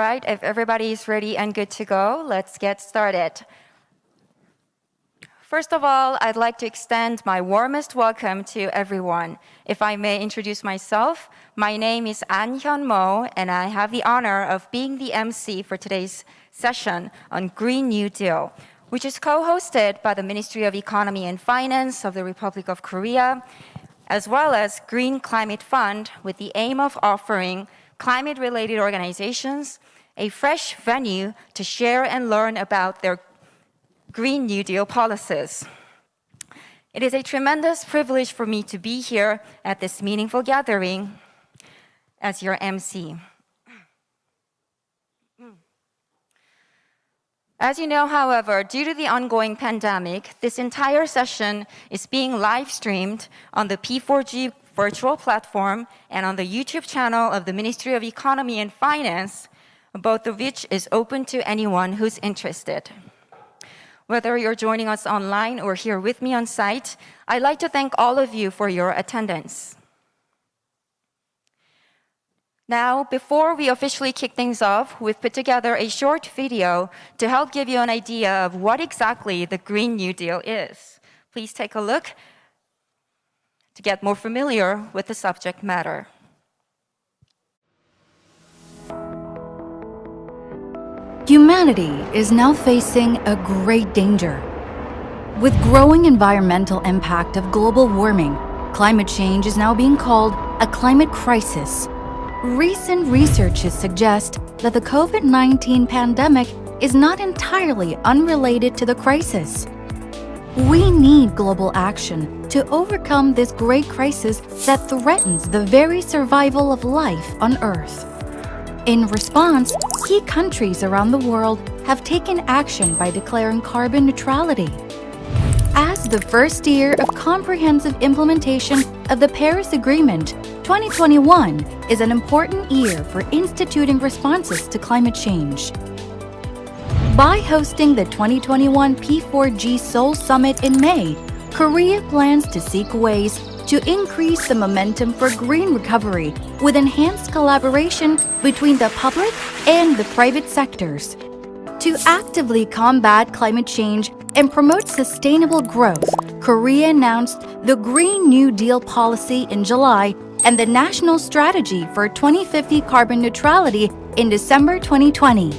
right, if everybody is ready and good to go, let's get started. First of all, I'd like to extend my warmest welcome to everyone. If I may introduce myself, my name is An Hyun-mo, and I have the honor of being the MC for today's session on Green New Deal, which is co-hosted by the Ministry of Economy and Finance of the Republic of Korea, as well as Green Climate Fund, with the aim of offering climate-related organizations a fresh venue to share and learn about their Green New Deal policies. It is a tremendous privilege for me to be here at this meaningful gathering as your MC. As you know, however, due to the ongoing pandemic, this entire session is being live-streamed on the P4G virtual platform and on the YouTube channel of the Ministry of Economy and Finance, both of which is open to anyone who's interested. Whether you're joining us online or here with me on site, I'd like to thank all of you for your attendance. Now, before we officially kick things off, we've put together a short video to help give you an idea of what exactly the Green New Deal is. Please take a look to get more familiar with the subject matter. Humanity is now facing a great danger. With growing environmental impact of global warming, climate change is now being called a climate crisis. Recent researches suggest that the COVID-19 pandemic is not entirely unrelated to the crisis. We need global action to overcome this great crisis that threatens the very survival of life on Earth. In response, key countries around the world have taken action by declaring carbon neutrality. As the first year of comprehensive implementation of the Paris Agreement, 2021 is an important year for instituting responses to climate change. By hosting the 2021 P4G Seoul Summit in May, Korea plans to seek ways to increase the momentum for green recovery with enhanced collaboration between the public and the private sectors. To actively combat climate change and promote sustainable growth, Korea announced the Green New Deal policy in July and the National Strategy for 2050 Carbon Neutrality in December 2020.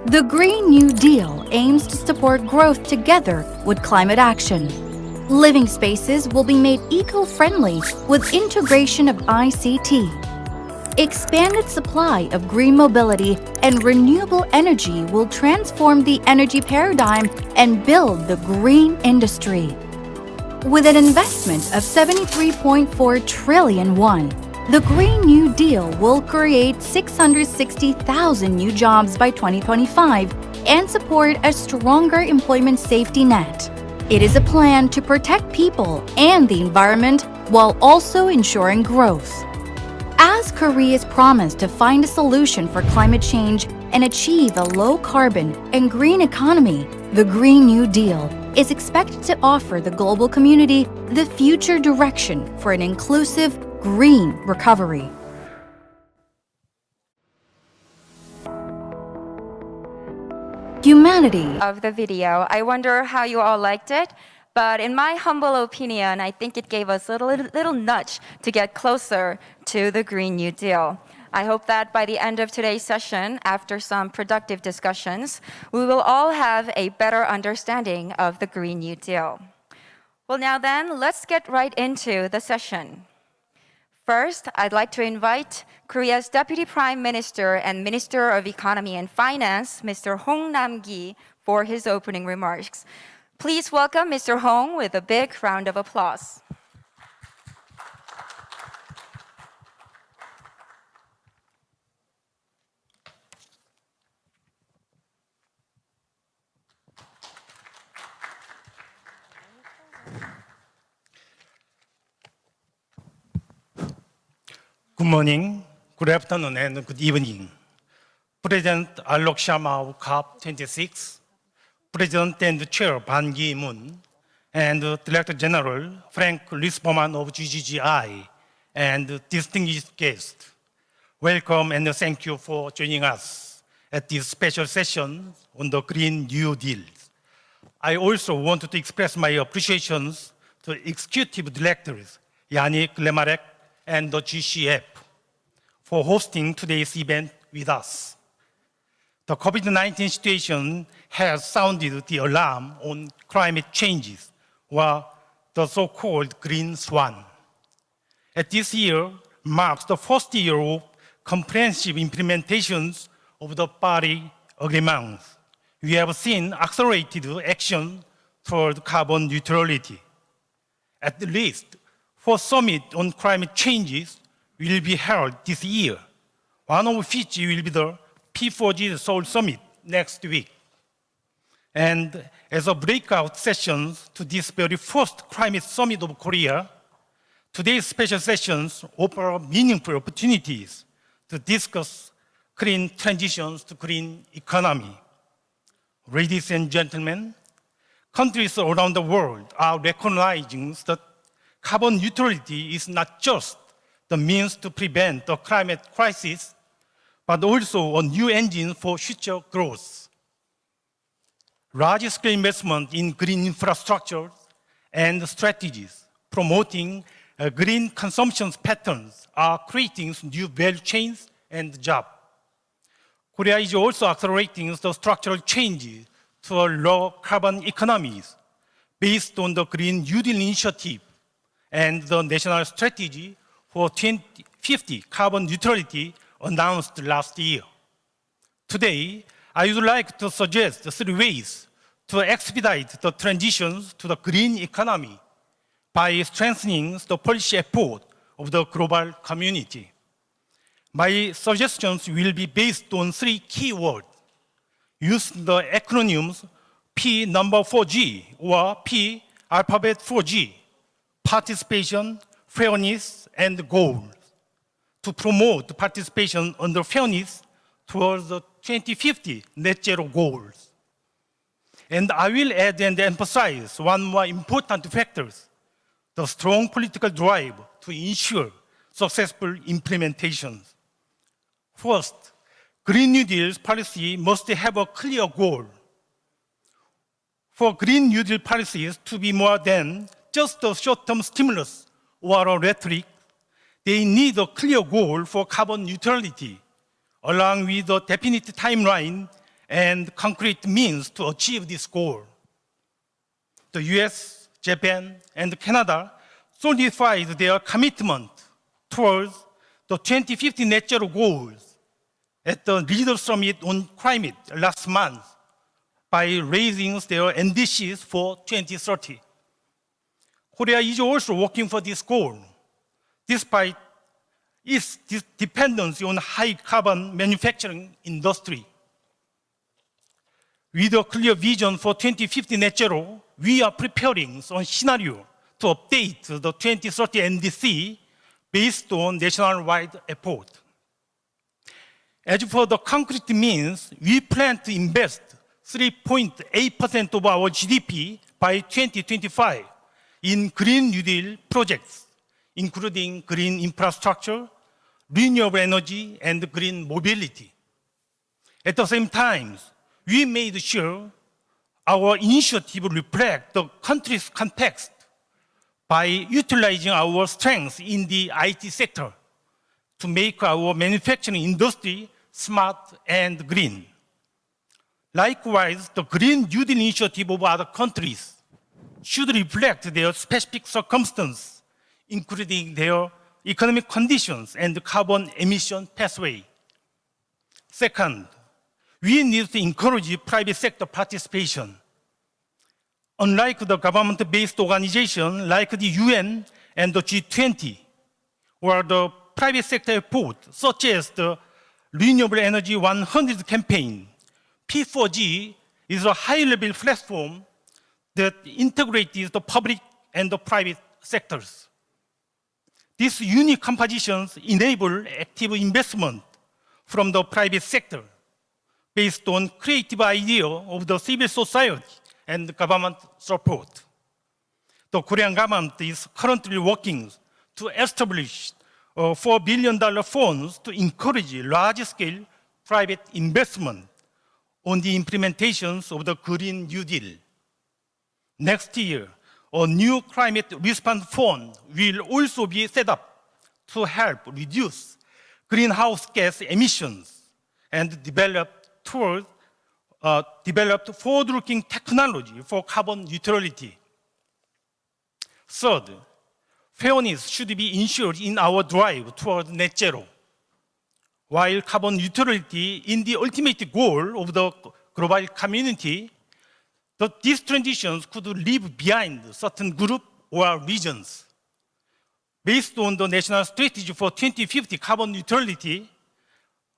The Green New Deal aims to support growth together with climate action. Living spaces will be made eco-friendly with integration of ICT. Expanded supply of green mobility and renewable energy will transform the energy paradigm and build the green industry. With an investment of 73.4 trillion won, the Green New Deal will create 660,000 new jobs by 2025 and support a stronger employment safety net. It is a plan to protect people and the environment while also ensuring growth. As Korea's promise to find a solution for climate change and achieve a low-carbon and green economy, the Green New Deal is expected to offer the global community the future direction for an inclusive, green recovery. Humanity Of the video. I wonder how you all liked it, but in my humble opinion, I think it gave us a little nudge to get closer to the Green New Deal. I hope that by the end of today's session, after some productive discussions, we will all have a better understanding of the Green New Deal. Well, now then, let's get right into the session. First, I'd like to invite Korea's Deputy Prime Minister and Minister of Economy and Finance, Mr. Hong Nam-gi, for his opening remarks. Please welcome Mr. Hong with a big round of applause. Good morning, good afternoon, and good evening. President Alok Sharma of COP26, President and Chair Ban Ki-moon, and Director General Frank Lisberman of GGGI, and distinguished guests. Welcome and thank you for joining us at this special session on the Green New Deal. I also want to express my appreciations to executive directors, Yannick Lemarek and the GCF, for hosting today's event with us. The COVID-19 situation has sounded the alarm on climate changes, or the so-called Green Swan. At this year marks the first year of comprehensive implementations of the Paris Agreement. We have seen accelerated action toward carbon neutrality. At least 4 summits on climate changes will be held this year, one of which will be the P4G Seoul Summit next week. And as a breakout sessions to this very first climate summit of Korea, today's special sessions offer meaningful opportunities to discuss green transitions to green economy. Ladies and gentlemen, countries around the world are recognizing that carbon neutrality is not just the means to prevent the climate crisis, but also a new engine for future growth. Large-scale investment in green infrastructure and strategies promoting green consumption patterns are creating new value chains and jobs. Korea is also accelerating the structural changes to a low carbon economies based on the Green New Deal initiative and the national strategy for 2050 carbon neutrality announced last year. Today, I would like to suggest 3 ways to expedite the transitions to the green economy by strengthening the policy effort of the global community. My suggestions will be based on 3 key words. Use the acronyms P4G or P alphabet 4G, participation, fairness, and goals, to promote participation under fairness towards the 2050 net zero goals. And I will add and emphasize one more important factor, the strong political drive to ensure successful implementations. First, Green New Deal's policy must have a clear goal. For Green New Deal policies to be more than just a short-term stimulus or a rhetoric, they need a clear goal for carbon neutrality, along with a definite timeline and concrete means to achieve this goal. The US, Japan, and Canada solidified their commitment towards the 2050 net zero goals at the Leaders Summit on Climate last month by raising their ambitions for 2030. Korea is also working for this goal, despite its dependency on high carbon manufacturing industry. With a clear vision for 2050 net zero, we are preparing a scenario to update the 2030 NDC based on nationwide effort. As for the concrete means, we plan to invest 3.8% of our GDP by 2025 in Green New Deal projects, including green infrastructure, renewable energy, and green mobility. At the same time, we made sure our initiative reflects the country's context by utilizing our strengths in the IT sector to make our manufacturing industry smart and green. Likewise, the Green New Deal initiative of other countries should reflect their specific circumstances, including their economic conditions and carbon emission pathway. Second, we need to encourage private sector participation. Unlike the government-based organizations like the UN and the G20, or the private sector effort, such as the Renewable Energy 100 campaign, P4G is a high-level platform that integrates the public and the private sectors. These unique compositions enable active investment from the private sector based on creative idea of the civil society and government support. The Korean government is currently working to establish $4 billion funds to encourage large-scale private investment on the implementations of the Green New Deal. Next year, a new climate response fund will also be set up to help reduce greenhouse gas emissions and developed forward-looking technology for carbon neutrality. Third, fairness should be ensured in our drive toward net zero. While carbon neutrality is the ultimate goal of the global community, these transitions could leave behind certain groups or regions. Based on the National Strategy for 2050 Carbon Neutrality,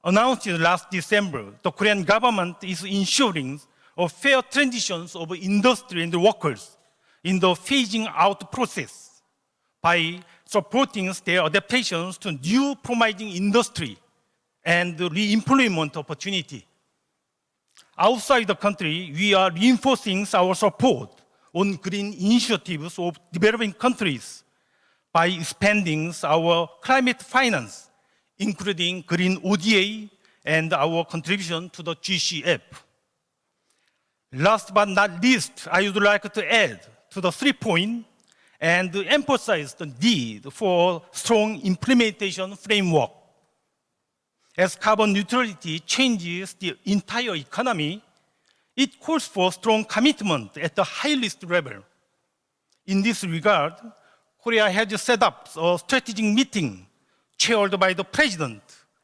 announced last December, the Korean government is ensuring a fair transition of industry and workers in the phasing out process by supporting their adaptations to new promising industry and re-employment opportunity. Outside the country, we are reinforcing our support on green initiatives of developing countries by expanding our climate finance, including Green ODA and our contribution to the GCF. Last but not least, I would like to add to the 3 points and emphasize the need for strong implementation framework. As carbon neutrality changes the entire economy, it calls for strong commitment at the highest level. In this regard, Korea has set up a strategic meeting chaired by the president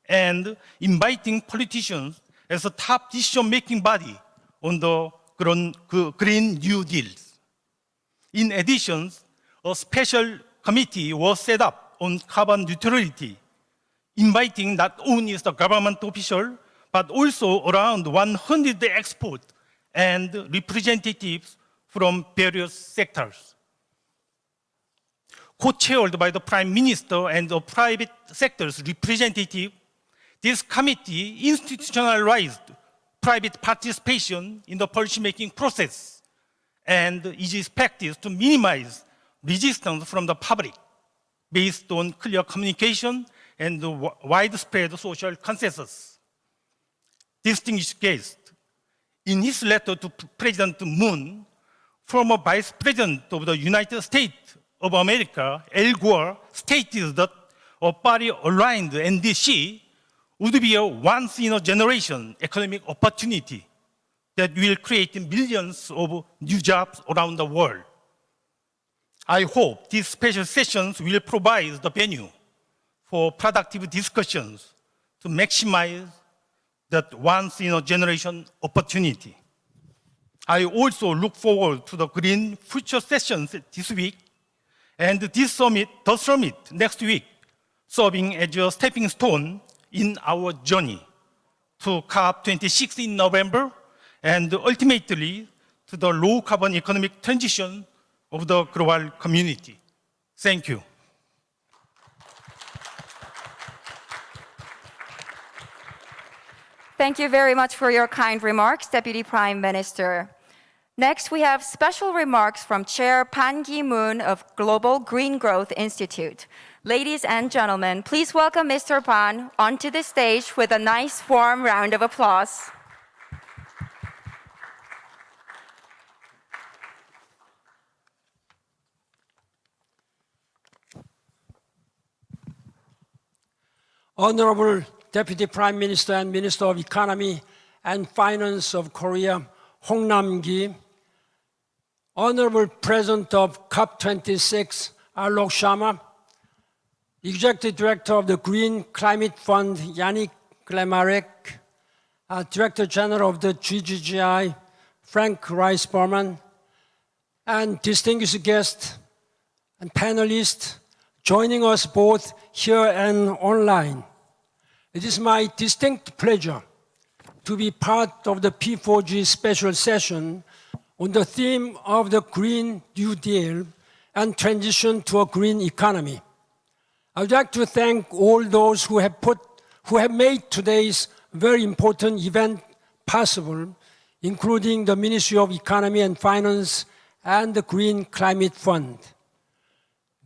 and inviting politicians as a top decision-making body on the Green New Deal. In addition, a special committee was set up on carbon neutrality, inviting not only the government official, but also around 100 experts and representatives from various sectors. Co-chaired by the Prime Minister and the private sector's representative, this committee institutionalized private participation in the policymaking process and is expected to minimize resistance from the public based on clear communication and widespread social consensus. Distinguished guests, in his letter to President Moon, former Vice President of the United States of America, Al Gore, stated that a Paris-aligned NDC would be a once-in-a-generation economic opportunity that will create millions of new jobs around the world. I hope these special sessions will provide the venue for productive discussions to maximize that once-in-a-generation opportunity. I also look forward to the Green Future sessions this week and the summit next week, serving as a stepping stone in our journey to COP26 in November and ultimately to the low-carbon economic transition of the global community. Thank you. Thank you very much for your kind remarks, Deputy Prime Minister. Next, we have special remarks from Chair Pan Ki-moon of Global Green Growth Institute. Ladies and gentlemen, please welcome Mr. Pan onto the stage with a nice warm round of applause. Honorable Deputy Prime Minister and Minister of Economy and Finance of Korea, Hong Nam-gi, Honorable President of COP26, Alok Sharma, Executive Director of the Green Climate Fund, Yannick Glemarek, Director General of the GGGI, Frank Rice-Berman, and distinguished guests and panelists joining us both here and online. It is my distinct pleasure to be part of the P4G special session on the theme of the Green New Deal and transition to a green economy. I would like to thank all those who have made today's very important event possible, including the Ministry of Economy and Finance and the Green Climate Fund.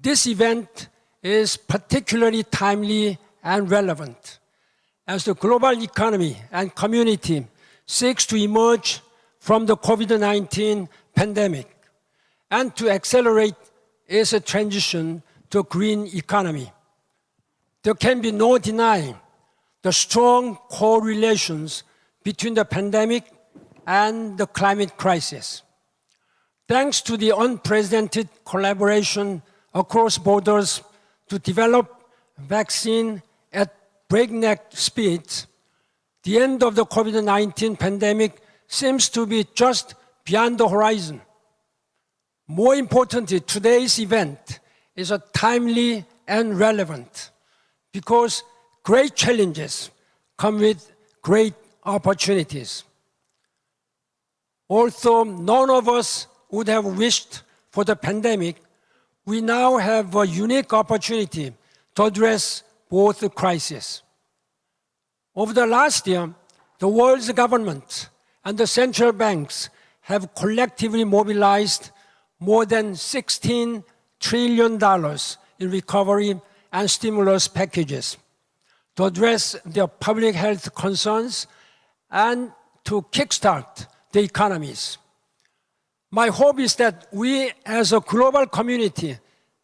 This event is particularly timely and relevant, as the global economy and community seeks to emerge from the COVID-19 pandemic and to accelerate its transition to a green economy. There can be no denying the strong correlations between the pandemic and the climate crisis. Thanks to the unprecedented collaboration across borders to develop vaccine at breakneck speeds, the end of the COVID-19 pandemic seems to be just beyond the horizon. More importantly, today's event is timely and relevant because great challenges come with great opportunities. Although none of us would have wished for the pandemic, we now have a unique opportunity to address both crises. Over the last year, the world's government and the central banks have collectively mobilized more than $16 trillion in recovery and stimulus packages to address their public health concerns and to kickstart the economies. My hope is that we as a global community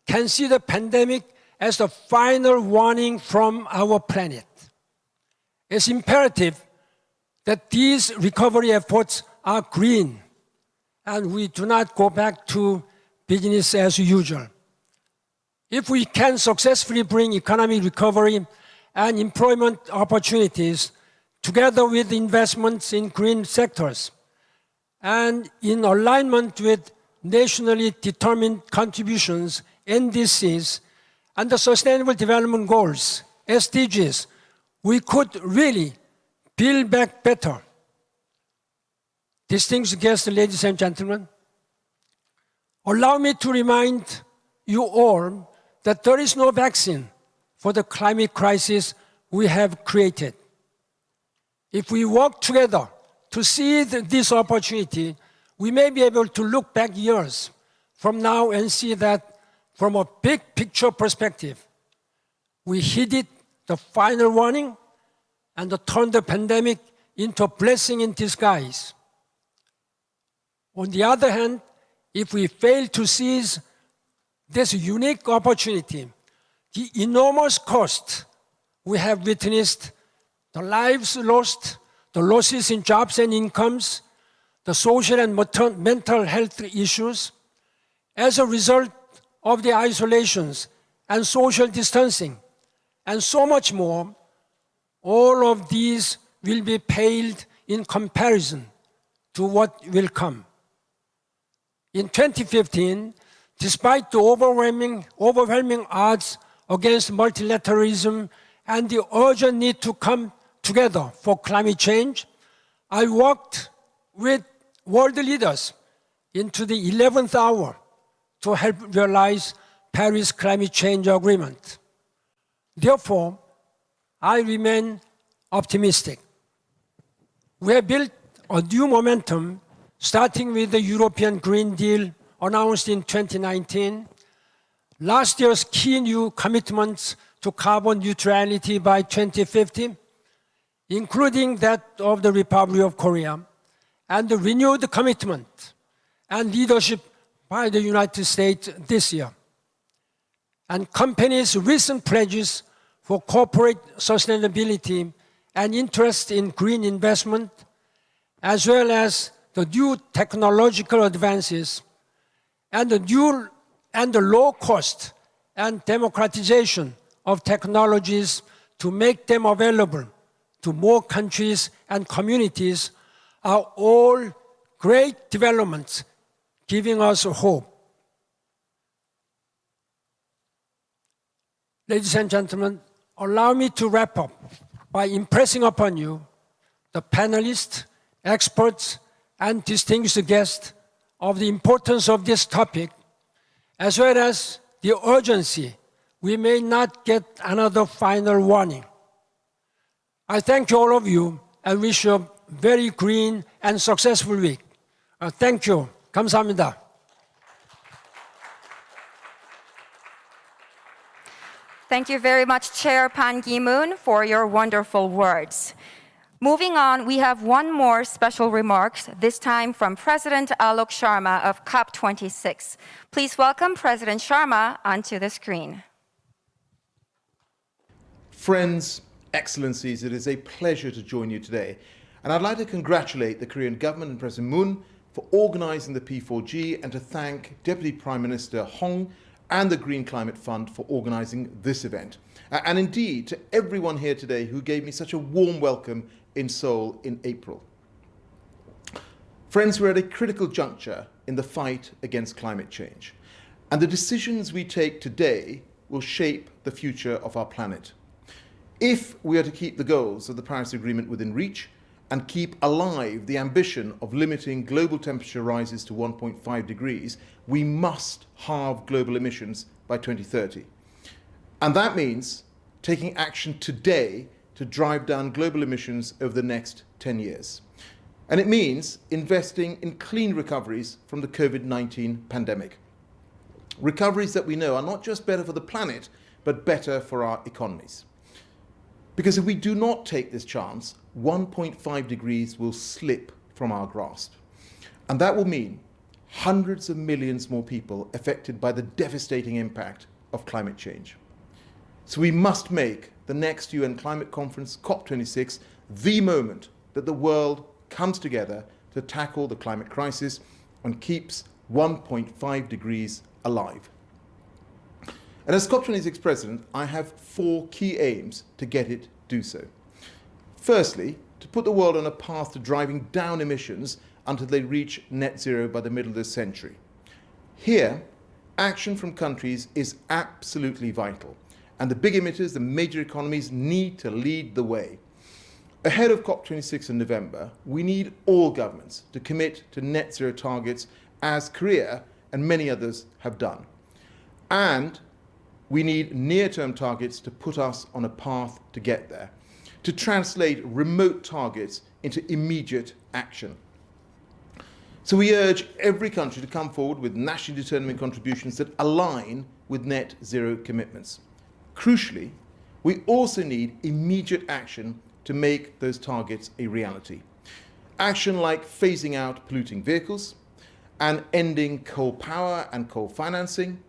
can see the pandemic as the final warning from our planet. It's imperative that these recovery efforts are green and we do not go back to business as usual. If we can successfully bring economic recovery and employment opportunities together with investments in green sectors and in alignment with nationally determined contributions, NDCs, and the Sustainable Development Goals, SDGs, we could really build back better. Distinguished guests, ladies and gentlemen, allow me to remind you all that there is no vaccine for the climate crisis we have created. If we work together to seize this opportunity, we may be able to look back years from now and see that from a big picture perspective, we heeded the final warning and turned the pandemic into a blessing in disguise. On the other hand, if we fail to seize this unique opportunity, the enormous cost we have witnessed, the lives lost, the losses in jobs and incomes, the social and mental health issues, as a result of the isolations and social distancing, and so much more, all of these will be paled in comparison to what will come. In 2015, despite the overwhelming odds against multilateralism and the urgent need to come together for climate change, I worked with world leaders into the 11th hour to help realize Paris Climate Change Agreement. Therefore, I remain optimistic. We have built a new momentum, starting with the European Green Deal announced in 2019, last year's key new commitments to carbon neutrality by 2050, including that of the Republic of Korea, and the renewed commitment and leadership by the United States this year, and companies' recent pledges for corporate sustainability and interest in green investment, as well as the new technological advances and the low cost and democratization of technologies to make them available to more countries and communities are all great developments giving us hope. Ladies and gentlemen, allow me to wrap up by impressing upon you, the panelists, experts, and distinguished guests, of the importance of this topic, as well as the urgency we may not get another final warning. I thank all of you and wish you a very green and successful week. Thank you. 감사합니다. Thank you very much, Chair Pan Ki-moon, for your wonderful words. Moving on, we have one more special remarks, this time from President Alok Sharma of COP26. Please welcome President Sharma onto the screen. Friends, Excellencies, it is a pleasure to join you today. And I'd like to congratulate the Korean government and President Moon for organizing the P4G and to thank Deputy Prime Minister Hong and the Green Climate Fund for organizing this event. And indeed, to everyone here today who gave me such a warm welcome in Seoul in April. Friends, we're at a critical juncture in the fight against climate change. And the decisions we take today will shape the future of our planet. If we are to keep the goals of the Paris Agreement within reach and keep alive the ambition of limiting global temperature rises to 1.5 degrees, we must halve global emissions by 2030. And that means taking action today to drive down global emissions over the next 10 years. And it means investing in clean recoveries from the COVID-19 pandemic. Recoveries that we know are not just better for the planet, but better for our economies. Because if we do not take this chance, 1.5 degrees will slip from our grasp. And that will mean hundreds of millions more people affected by the devastating impact of climate change. So we must make the next UN climate conference, COP26, the moment that the world comes together to tackle the climate crisis and keeps 1.5 degrees alive. And as COP26 President, I have 4 key aims to get it do so. Firstly, to put the world on a path to driving down emissions until they reach net zero by the middle of this century. Here, action from countries is absolutely vital, and the big emitters, the major economies, need to lead the way. Ahead of COP26 in November, we need all governments to commit to net zero targets as Korea and many others have done. And we need near-term targets to put us on a path to get there, to translate remote targets into immediate action. So we urge every country to come forward with nationally determined contributions that align with net zero commitments. Crucially, we also need immediate action to make those targets a reality. Action like phasing out polluting vehicles and ending coal power and coal financing.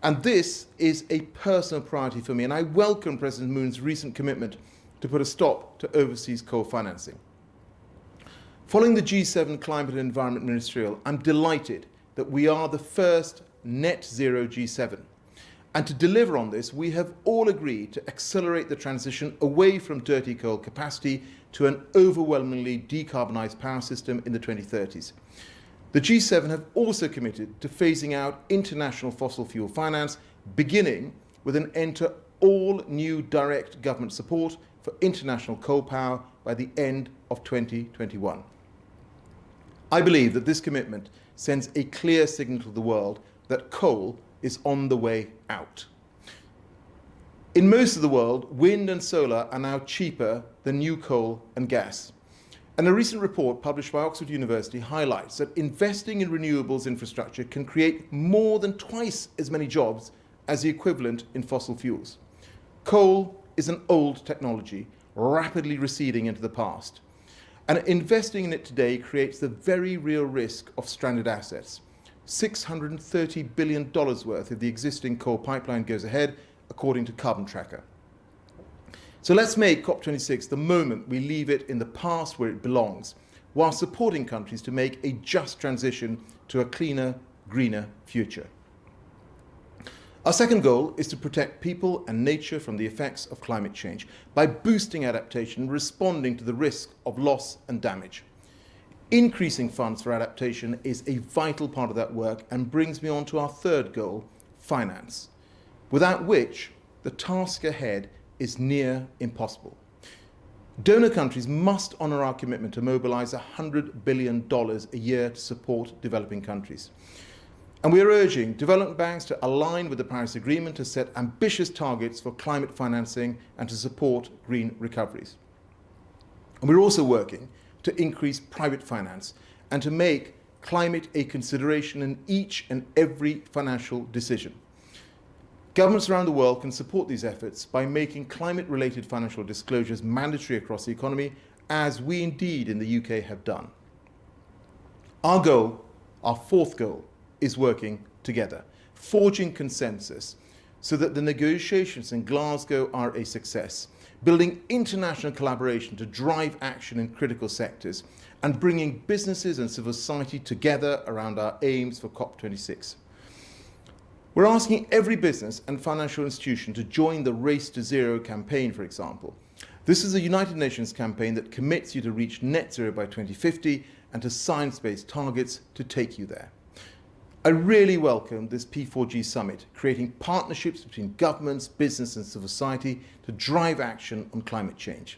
And this is a personal priority for me, and I welcome President Moon's recent commitment to put a stop to overseas coal financing. Following the G7 Climate and Environment Ministerial, I'm delighted that we are the first net zero G7. And to deliver on this, we have all agreed to accelerate the transition away from dirty coal capacity to an overwhelmingly decarbonised power system in the 2030s. The G7 have also committed to phasing out international fossil fuel finance, beginning with an end to all new direct government support for international coal power by the end of 2021. I believe that this commitment sends a clear signal to the world that coal is on the way out. In most of the world, wind and solar are now cheaper than new coal and gas. And a recent report published by Oxford University highlights that investing in renewables infrastructure can create more than twice as many jobs as the equivalent in fossil fuels. Coal is an old technology, rapidly receding into the past. And investing in it today creates the very real risk of stranded assets. $630 billion worth if the existing coal pipeline goes ahead, according to Carbon Tracker. So let's make COP26 the moment we leave it in the past where it belongs, while supporting countries to make a just transition to a cleaner, greener future. Our second goal is to protect people and nature from the effects of climate change by boosting adaptation and responding to the risk of loss and damage. Increasing funds for adaptation is a vital part of that work and brings me on to our third goal, finance, without which the task ahead is near impossible. Donor countries must honour our commitment to mobilise $100 billion a year to support developing countries. And we are urging development banks to align with the Paris Agreement to set ambitious targets for climate financing and to support green recoveries. And we're also working to increase private finance and to make climate a consideration in each and every financial decision. Governments around the world can support these efforts by making climate-related financial disclosures mandatory across the economy, as we indeed in the UK have done. Our goal, our fourth goal, is working together, forging consensus so that the negotiations in Glasgow are a success, building international collaboration to drive action in critical sectors, and bringing businesses and civil society together around our aims for COP26. We're asking every business and financial institution to join the Race to Zero campaign, for example. This is a United Nations campaign that commits you to reach net zero by 2050 and to science-based targets to take you there. I really welcome this P4G summit, creating partnerships between governments, business and civil society to drive action on climate change.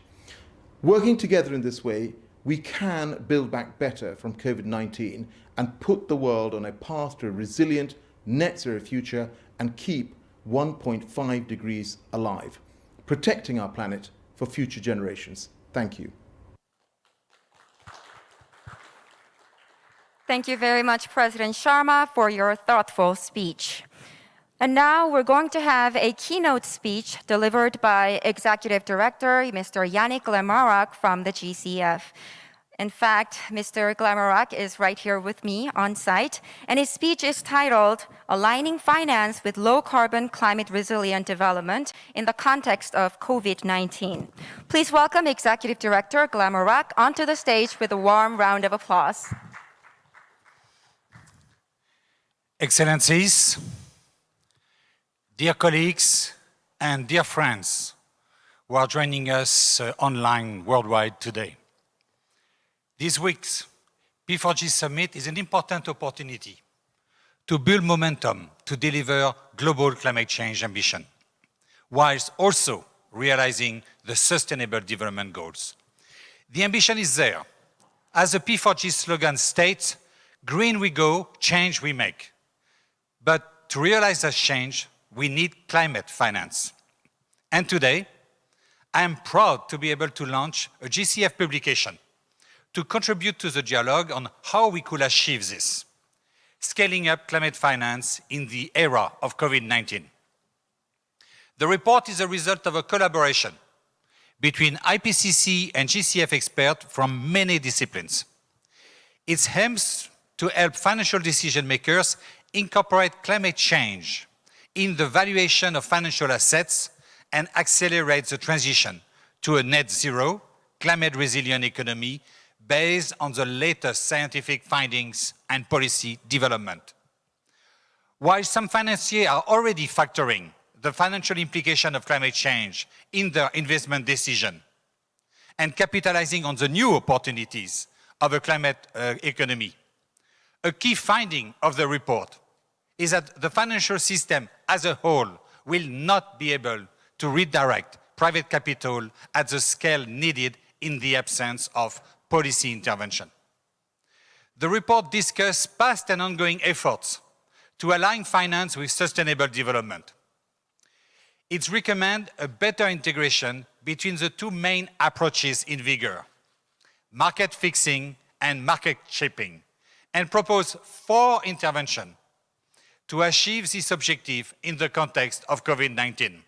Working together in this way, we can build back better from COVID-19 and put the world on a path to a resilient net zero future and keep 1.5 degrees alive, protecting our planet for future generations. Thank you. Thank you very much, President Sharma, for your thoughtful speech. And now we're going to have a keynote speech delivered by Executive Director Mr. Yannick Glamarac from the GCF. In fact, Mr. Glamarac is right here with me on site, and his speech is titled Aligning Finance with Low-Carbon Climate Resilient Development in the Context of COVID-19. Please welcome Executive Director Glamarac onto the stage with a warm round of applause. Excellencies, dear colleagues, and dear friends who are joining us online worldwide today. This week's P4G Summit is an important opportunity to build momentum to deliver global climate change ambition, whilst also realizing the Sustainable Development Goals. The ambition is there. As the P4G slogan states, green we go, change we make. But to realize that change, we need climate finance. And today, I am proud to be able to launch a GCF publication to contribute to the dialogue on how we could achieve this, scaling up climate finance in the era of COVID-19. The report is a result of a collaboration between IPCC and GCF experts from many disciplines. It aims to help financial decision makers incorporate climate change in the valuation of financial assets and accelerate the transition to a net zero, climate resilient economy based on the latest scientific findings and policy development. While some financiers are already factoring the financial implication of climate change in their investment decision and capitalizing on the new opportunities of a climate economy, a key finding of the report is that the financial system as a whole will not be able to redirect private capital at the scale needed in the absence of policy intervention. The report discusses past and ongoing efforts to align finance with sustainable development. It recommends a better integration between the two main approaches in vigor, market fixing and market shaping, and propose 4 interventions to achieve this objective in the context of COVID-19.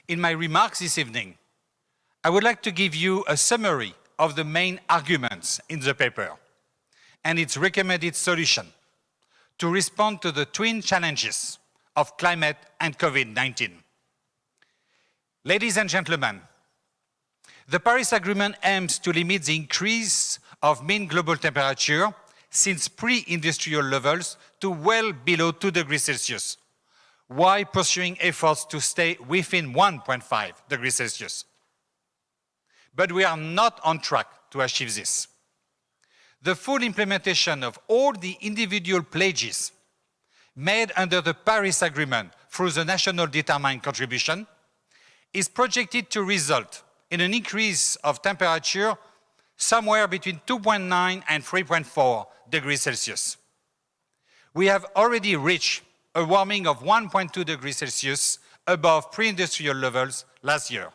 In my remarks this evening, I would like to give you a summary of the main arguments in the paper and its recommended solution to respond to the twin challenges of climate and COVID-19. Ladies and gentlemen, the Paris Agreement aims to limit the increase of mean global temperature since pre-industrial levels to well below 2 degrees Celsius, while pursuing efforts to stay within 1.5 degrees Celsius. But we are not on track to achieve this. The full implementation of all the individual pledges made under the Paris Agreement through the national determined contribution is projected to result in an increase of temperature somewhere between 2.9 and 3.4 degrees Celsius. We have already reached a warming of 1.2 degrees Celsius above pre-industrial levels last year.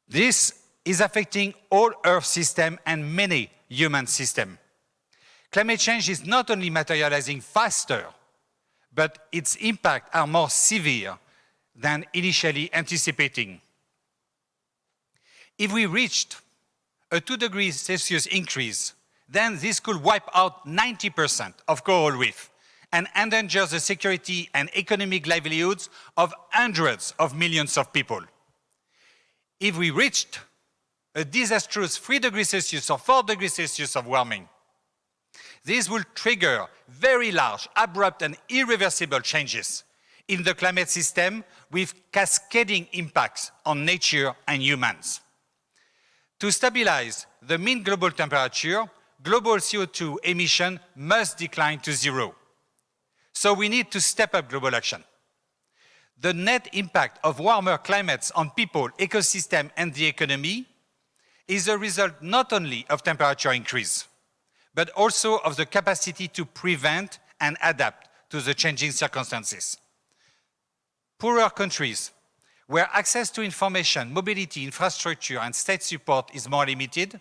This is affecting all Earth systems and many human systems. Climate change is not only materializing faster, but its impacts are more severe than initially anticipating. If we reached a 2 degrees Celsius increase, then this could wipe out 90% of coral reef and endanger the security and economic livelihoods of hundreds of millions of people. If we reached a disastrous 3 degrees Celsius or 4 degrees Celsius of warming, this will trigger very large, abrupt and irreversible changes in the climate system with cascading impacts on nature and humans. To stabilize the mean global temperature, global CO2 emission must decline to zero. So we need to step up global action. The net impact of warmer climates on people, ecosystem, and the economy is a result not only of temperature increase, but also of the capacity to prevent and adapt to the changing circumstances. Poorer countries, where access to information, mobility, infrastructure, and state support is more limited,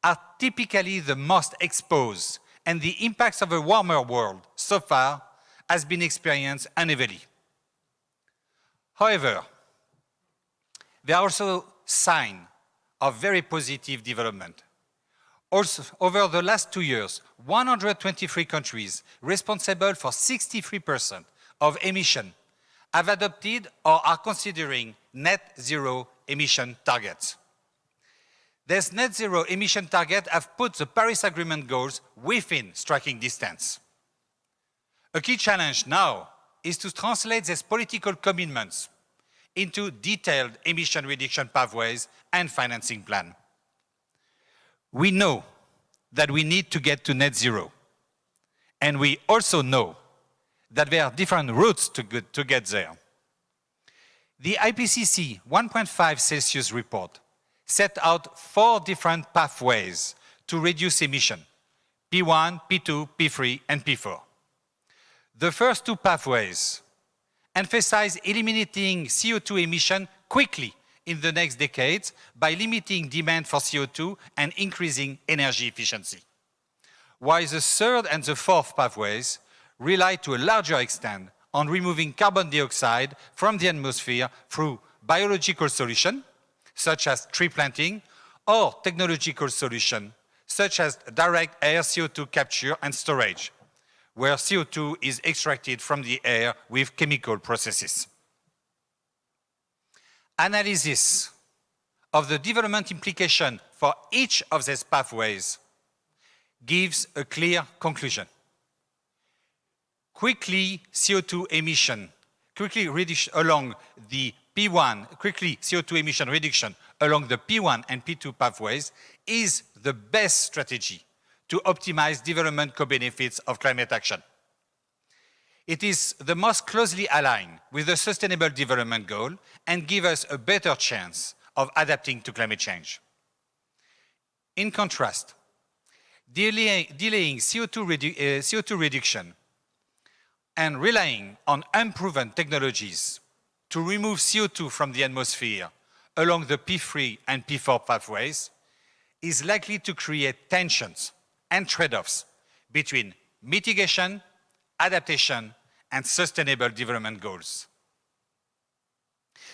are typically the most exposed, and the impacts of a warmer world so far has been experienced unevenly. However, there are also signs of very positive development. Also, over the last 2 years, 123 countries responsible for 63% of emission have adopted or are considering net zero emission targets. These net zero emission targets have put the Paris Agreement goals within striking distance. A key challenge now is to translate these political commitments into detailed emission reduction pathways and financing plans. We know that we need to get to net zero, and we also know that there are different routes to get there. The IPCC 1.5 Celsius report set out 4 different pathways to reduce emission: P1, P2, P3, and P4. The first 2 pathways emphasize eliminating CO2 emission quickly in the next decades by limiting demand for CO2 and increasing energy efficiency, while the third and the fourth pathways rely to a larger extent on removing carbon dioxide from the atmosphere through biological solutions, such as tree planting, or technological solutions, such as direct air CO2 capture and storage, where CO2 is extracted from the air with chemical processes. Analysis of the development implication for each of these pathways gives a clear conclusion. Quickly CO2 emission along the P1 and P2 pathways is the best strategy to optimize development co-benefits of climate action. It is the most closely aligned with the Sustainable Development Goal and gives us a better chance of adapting to climate change. In contrast, delaying CO2 reduction and relying on unproven technologies to remove CO2 from the atmosphere along the P3 and P4 pathways is likely to create tensions and trade-offs between mitigation, adaptation, and sustainable development goals.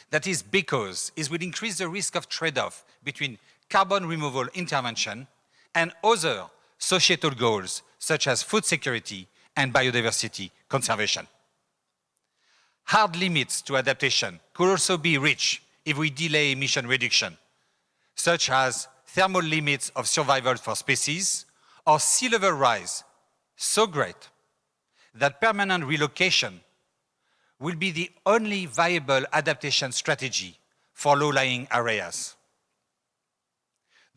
That is because it will increase the risk of trade-off between carbon removal intervention and other societal goals such as food security and biodiversity conservation. Hard limits to adaptation could also be reached if we delay emission reduction, such as thermal limits of survival for species or sea level rise so great that permanent relocation will be the only viable adaptation strategy for low-lying areas.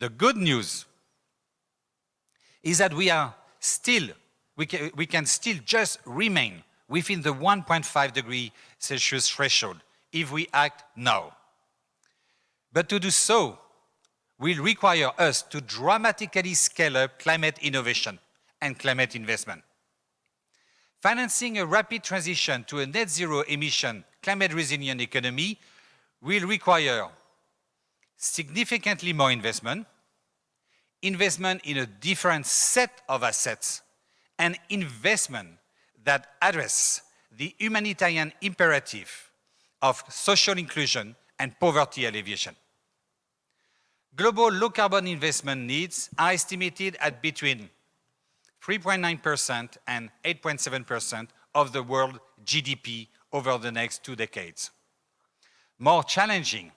The good news is that we can still just remain within the 1.5 degree Celsius threshold if we act now. But to do so will require us to dramatically scale up climate innovation and climate investment. Financing a rapid transition to a net zero emission, climate resilient economy will require significantly more investment in a different set of assets, and investment that address the humanitarian imperative of social inclusion and poverty alleviation. Global low-carbon investment needs are estimated at between 3.9% and 8.7% of the world GDP over the next 2 decades. More challenging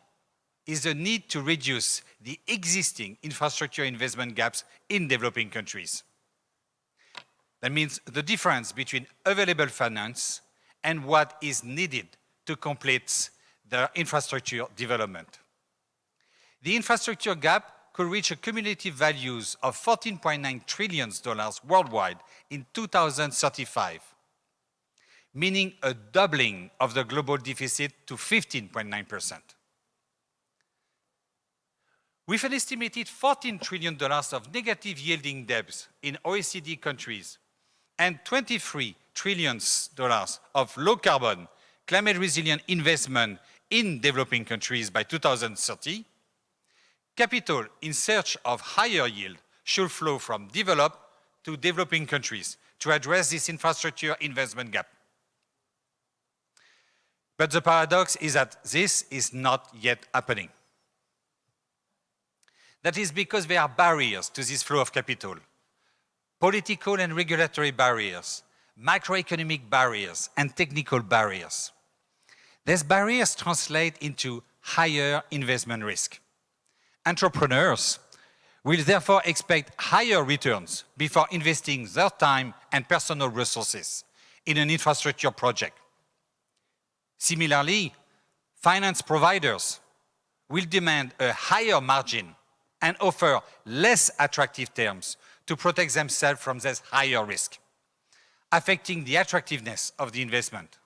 is the need to reduce the existing infrastructure investment gaps in developing countries. That means the difference between available finance and what is needed to complete the infrastructure development. The infrastructure gap could reach a cumulative values of $14.9 trillion worldwide in 2035, meaning a doubling of the global deficit to 15.9%. With an estimated $14 trillion of negative yielding debts in OECD countries and $23 trillion of low-carbon, climate-resilient investment in developing countries by 2030, capital in search of higher yield should flow from developed to developing countries to address this infrastructure investment gap. But the paradox is that this is not yet happening. That is because there are barriers to this flow of capital. Political and regulatory barriers, macroeconomic barriers, and technical barriers. These barriers translate into higher investment risk. Entrepreneurs will therefore expect higher returns before investing their time and personal resources in an infrastructure project. Similarly, finance providers will demand a higher margin and offer less attractive terms to protect themselves from this higher risk, affecting the attractiveness of the investment.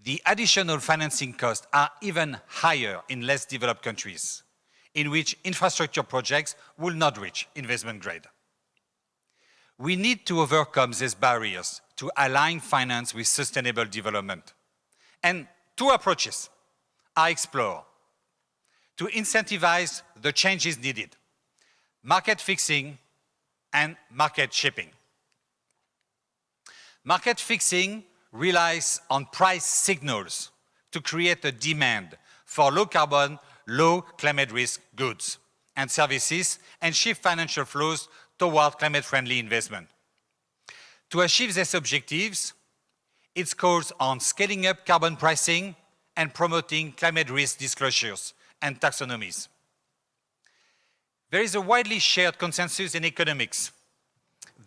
The additional financing costs are even higher in less developed countries, in which infrastructure projects will not reach investment grade. We need to overcome these barriers to align finance with sustainable development. And two approaches are explored to incentivize the changes needed: market fixing and market shaping. Market fixing relies on price signals to create a demand for low carbon, low climate risk goods and services and shift financial flows toward climate-friendly investment. To achieve these objectives, it calls on scaling up carbon pricing and promoting climate risk disclosures and taxonomies. There is a widely shared consensus in economics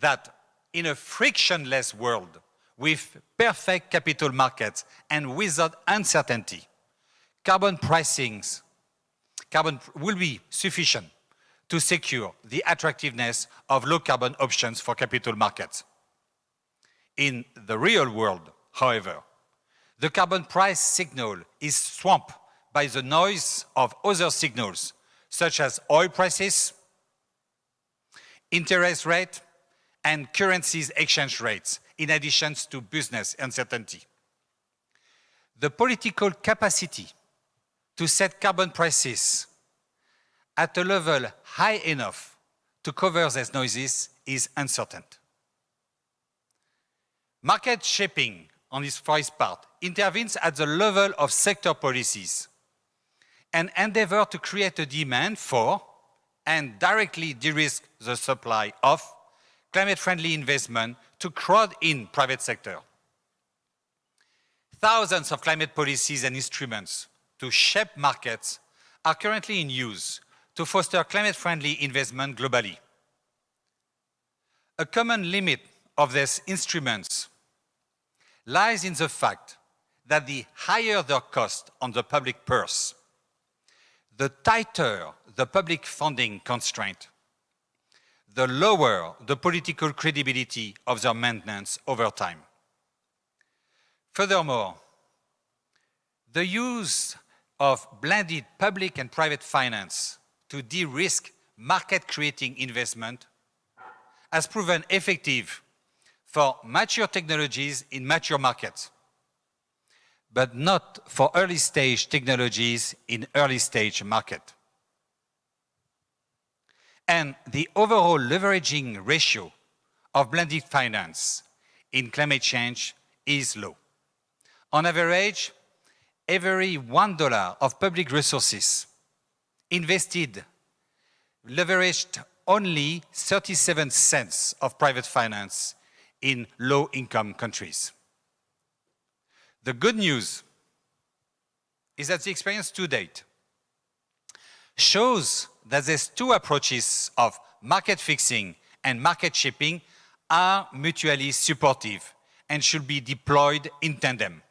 that in a frictionless world with perfect capital markets and without uncertainty, carbon will be sufficient to secure the attractiveness of low-carbon options for capital markets. In the real world, however, the carbon price signal is swamped by the noise of other signals, such as oil prices, interest rate, and currencies exchange rates, in addition to business uncertainty. The political capacity to set carbon prices at a level high enough to cover these noises is uncertain. Market shaping, on its first part, intervenes at the level of sector policies and endeavor to create a demand for and directly de-risk the supply of climate-friendly investment to crowd in private sector. Thousands of climate policies and instruments to shape markets are currently in use to foster climate-friendly investment globally. A common limit of these instruments lies in the fact that the higher their cost on the public purse, the tighter the public funding constraint, the lower the political credibility of their maintenance over time. Furthermore, the use of blended public and private finance to de-risk market-creating investment has proven effective for mature technologies in mature markets, but not for early-stage technologies in early-stage market. And the overall leveraging ratio of blended finance in climate change is low. On average, every $1 of public resources invested leveraged only 37 cents of private finance in low-income countries. The good news is that the experience to date shows that these two approaches of market fixing and market shaping are mutually supportive and should be deployed in tandem.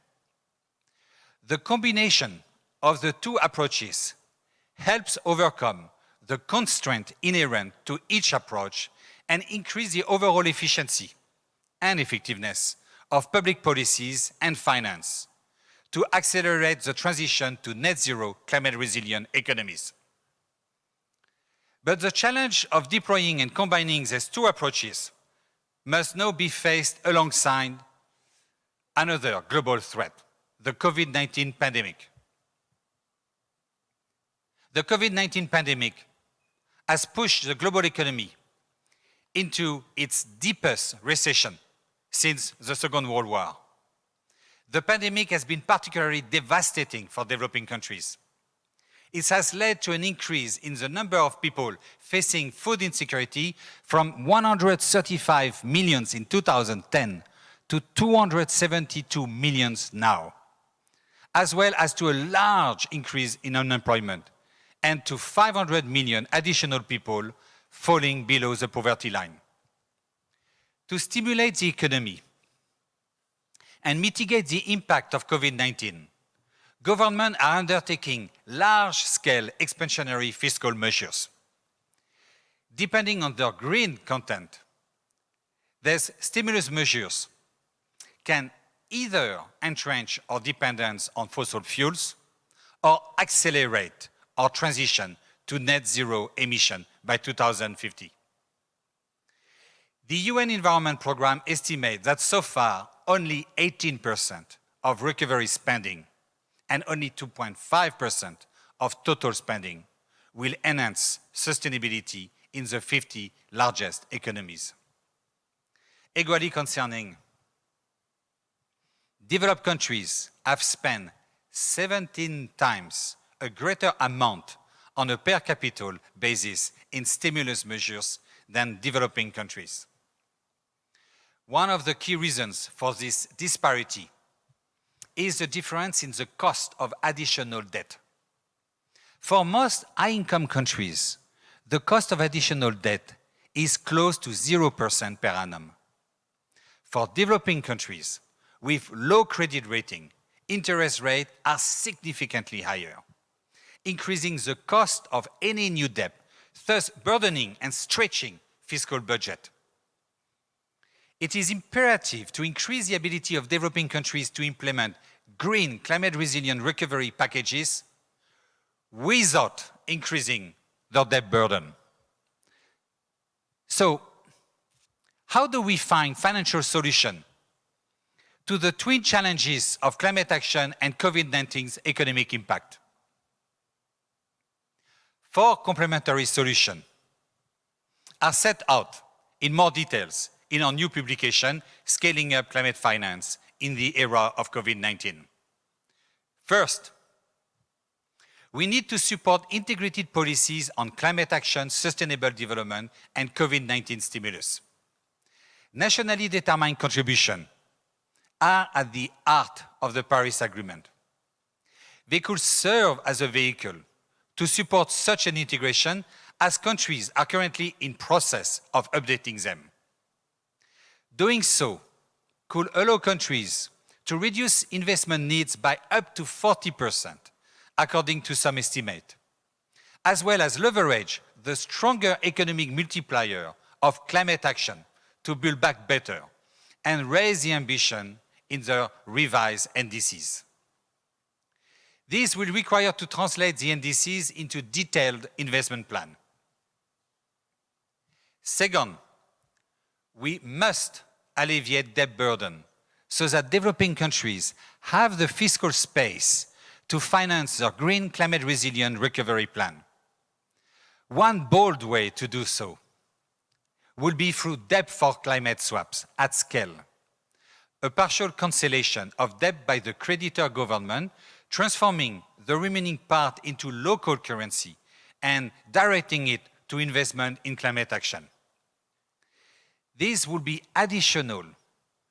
The combination of the two approaches helps overcome the constraint inherent to each approach and increase the overall efficiency and effectiveness of public policies and finance to accelerate the transition to net zero climate resilient economies. But the challenge of deploying and combining these two approaches must now be faced alongside another global threat, the COVID-19 pandemic. The COVID-19 pandemic has pushed the global economy into its deepest recession since the Second World War. The pandemic has been particularly devastating for developing countries. It has led to an increase in the number of people facing food insecurity from 135 million in 2010 to 272 million now, as well as to a large increase in unemployment and to 500 million additional people falling below the poverty line. To stimulate the economy and mitigate the impact of COVID-19, governments are undertaking large-scale expansionary fiscal measures. Depending on their green content, these stimulus measures can either entrench our dependence on fossil fuels or accelerate our transition to net zero emission by 2050. The UN Environment Programme estimates that so far only 18% of recovery spending and only 2.5% of total spending will enhance sustainability in the 50 largest economies. Equally concerning, developed countries have spent 17 times a greater amount on a per capita basis in stimulus measures than developing countries. One of the key reasons for this disparity is the difference in the cost of additional debt. For most high-income countries, the cost of additional debt is close to 0% per annum. For developing countries with low credit rating, interest rates are significantly higher, increasing the cost of any new debt, thus burdening and stretching fiscal budget. It is imperative to increase the ability of developing countries to implement green climate resilient recovery packages without increasing their debt burden. So, how do we find financial solutions to the twin challenges of climate action and COVID-19's economic impact? 4 complementary solutions are set out in more details in our new publication, Scaling Up Climate Finance in the Era of COVID-19. First, we need to support integrated policies on climate action, sustainable development, and COVID-19 stimulus. Nationally determined contributions are at the heart of the Paris Agreement. They could serve as a vehicle to support such an integration as countries are currently in process of updating them. Doing so could allow countries to reduce investment needs by up to 40%, according to some estimate, as well as leverage the stronger economic multiplier of climate action to build back better and raise the ambition in the revised NDCs. This will require to translate the NDCs into detailed investment plan. Second, we must alleviate debt burden so that developing countries have the fiscal space to finance their green climate resilient recovery plan. One bold way to do so will be through debt for climate swaps at scale, a partial cancellation of debt by the creditor government, transforming the remaining part into local currency and directing it to investment in climate action. This will be additional,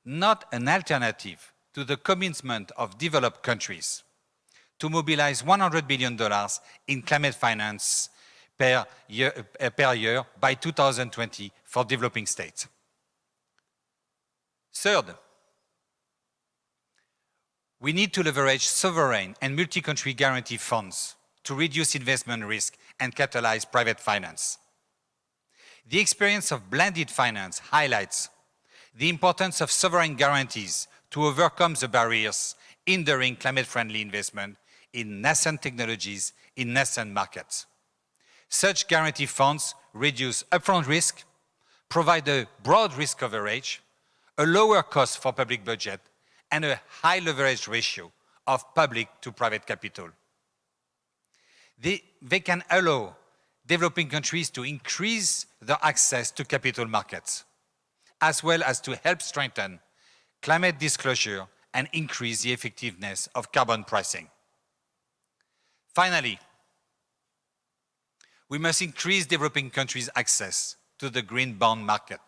not an alternative, to the commitment of developed countries to mobilize $100 billion in climate finance per year by 2020 for developing states. Third, we need to leverage sovereign and multi-country guarantee funds to reduce investment risk and catalyze private finance. The experience of blended finance highlights the importance of sovereign guarantees to overcome the barriers hindering climate-friendly investment in nascent technologies in nascent markets. Such guarantee funds reduce upfront risk, provide a broad risk coverage, a lower cost for public budget, and a high leverage ratio of public to private capital. They can allow developing countries to increase their access to capital markets, as well as to help strengthen climate disclosure and increase the effectiveness of carbon pricing. Finally, we must increase developing countries' access to the green bond market.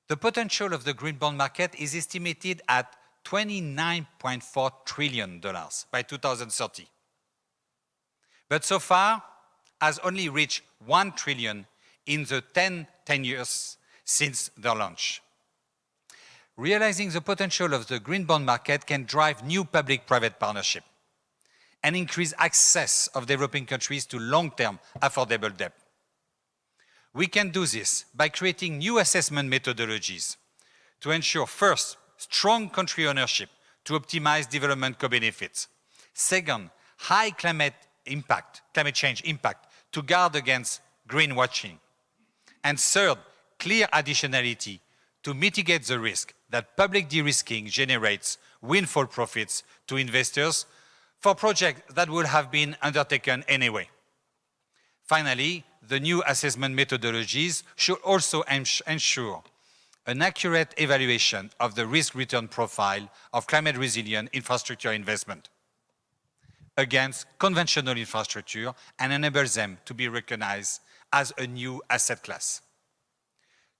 The potential of the green bond market is estimated at $29.4 trillion by 2030. But so far, has only reached $1 trillion in the 10 years since their launch. Realizing the potential of the green bond market can drive new public-private partnership and increase access of developing countries to long-term affordable debt. We can do this by creating new assessment methodologies to ensure, first, strong country ownership to optimize development co-benefits. Second, high climate change impact to guard against greenwashing. And third, clear additionality to mitigate the risk that public de-risking generates windfall profits to investors for projects that would have been undertaken anyway. Finally, the new assessment methodologies should also ensure an accurate evaluation of the risk-return profile of climate-resilient infrastructure investment against conventional infrastructure and enable them to be recognized as a new asset class.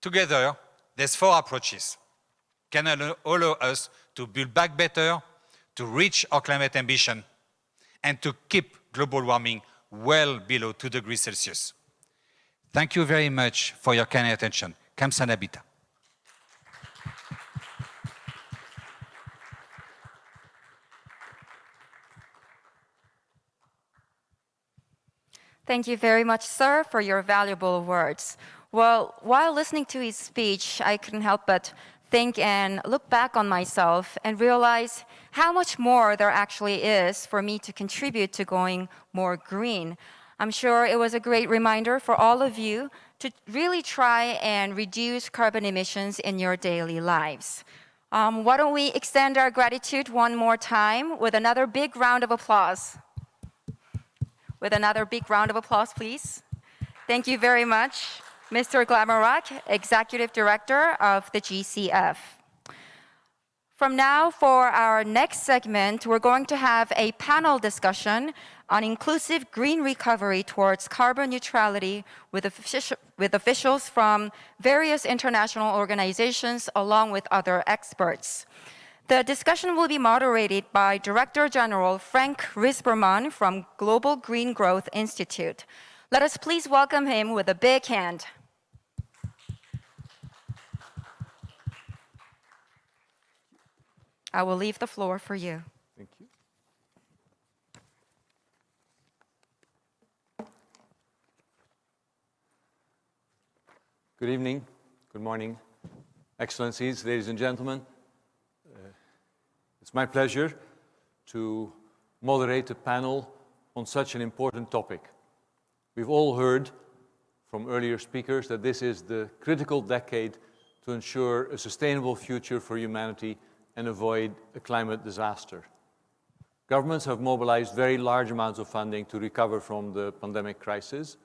Together, these four approaches can allow us to build back better, to reach our climate ambition, and to keep global warming well below 2 degrees Celsius. Thank you very much for your kind attention. Kamsanabita. Thank you very much, sir, for your valuable words. Well, while listening to his speech, I couldn't help but think and look back on myself and realize how much more there actually is for me to contribute to going more green. I'm sure it was a great reminder for all of you to really try and reduce carbon emissions in your daily lives. Why don't we extend our gratitude one more time with another big round of applause? With another big round of applause, please. Thank you very much, Mr. Glamorak, Executive Director of the GCF. From now, for our next segment, we're going to have a panel discussion on inclusive green recovery towards carbon neutrality with officials from various international organizations along with other experts. The discussion will be moderated by Director General Frank Risberman from Global Green Growth Institute. Let us please welcome him with a big hand. I will leave the floor for you. Thank you. Good evening, good morning, Excellencies, ladies and gentlemen. It's my pleasure to moderate a panel on such an important topic. We've all heard from earlier speakers that this is the critical decade to ensure a sustainable future for humanity and avoid a climate disaster. Governments have mobilized very large amounts of funding to recover from the pandemic crisis.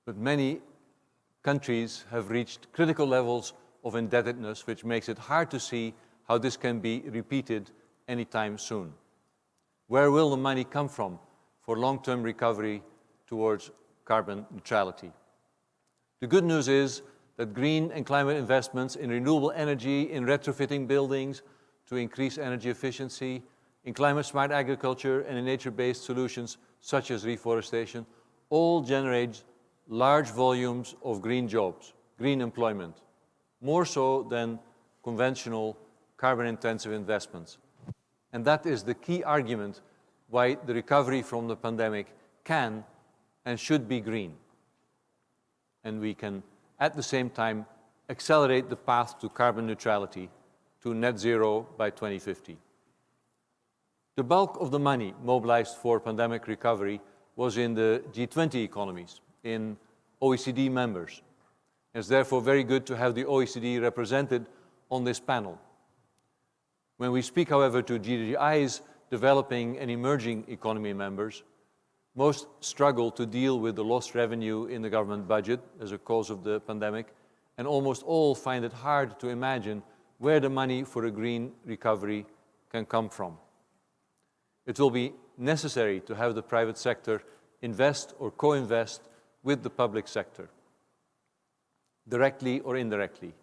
But many countries have reached critical levels of indebtedness, which makes it hard to see how this can be repeated anytime soon. Where will the money come from for long-term recovery towards carbon neutrality? The good news is that green and climate investments in renewable energy, in retrofitting buildings to increase energy efficiency, in climate-smart agriculture, and in nature-based solutions such as reforestation, all generate large volumes of green jobs, green employment, more so than conventional carbon-intensive investments. And that is the key argument why the recovery from the pandemic can and should be green. And we can, at the same time, accelerate the path to carbon neutrality, to net zero by 2050. The bulk of the money mobilized for pandemic recovery was in the G20 economies, in OECD members. It's therefore very good to have the OECD represented on this panel. When we speak, however, to GDI's developing and emerging economy members, most struggle to deal with the lost revenue in the government budget as a cause of the pandemic, and almost all find it hard to imagine where the money for a green recovery can come from. It will be necessary to have the private sector invest or co-invest with the public sector, directly or indirectly.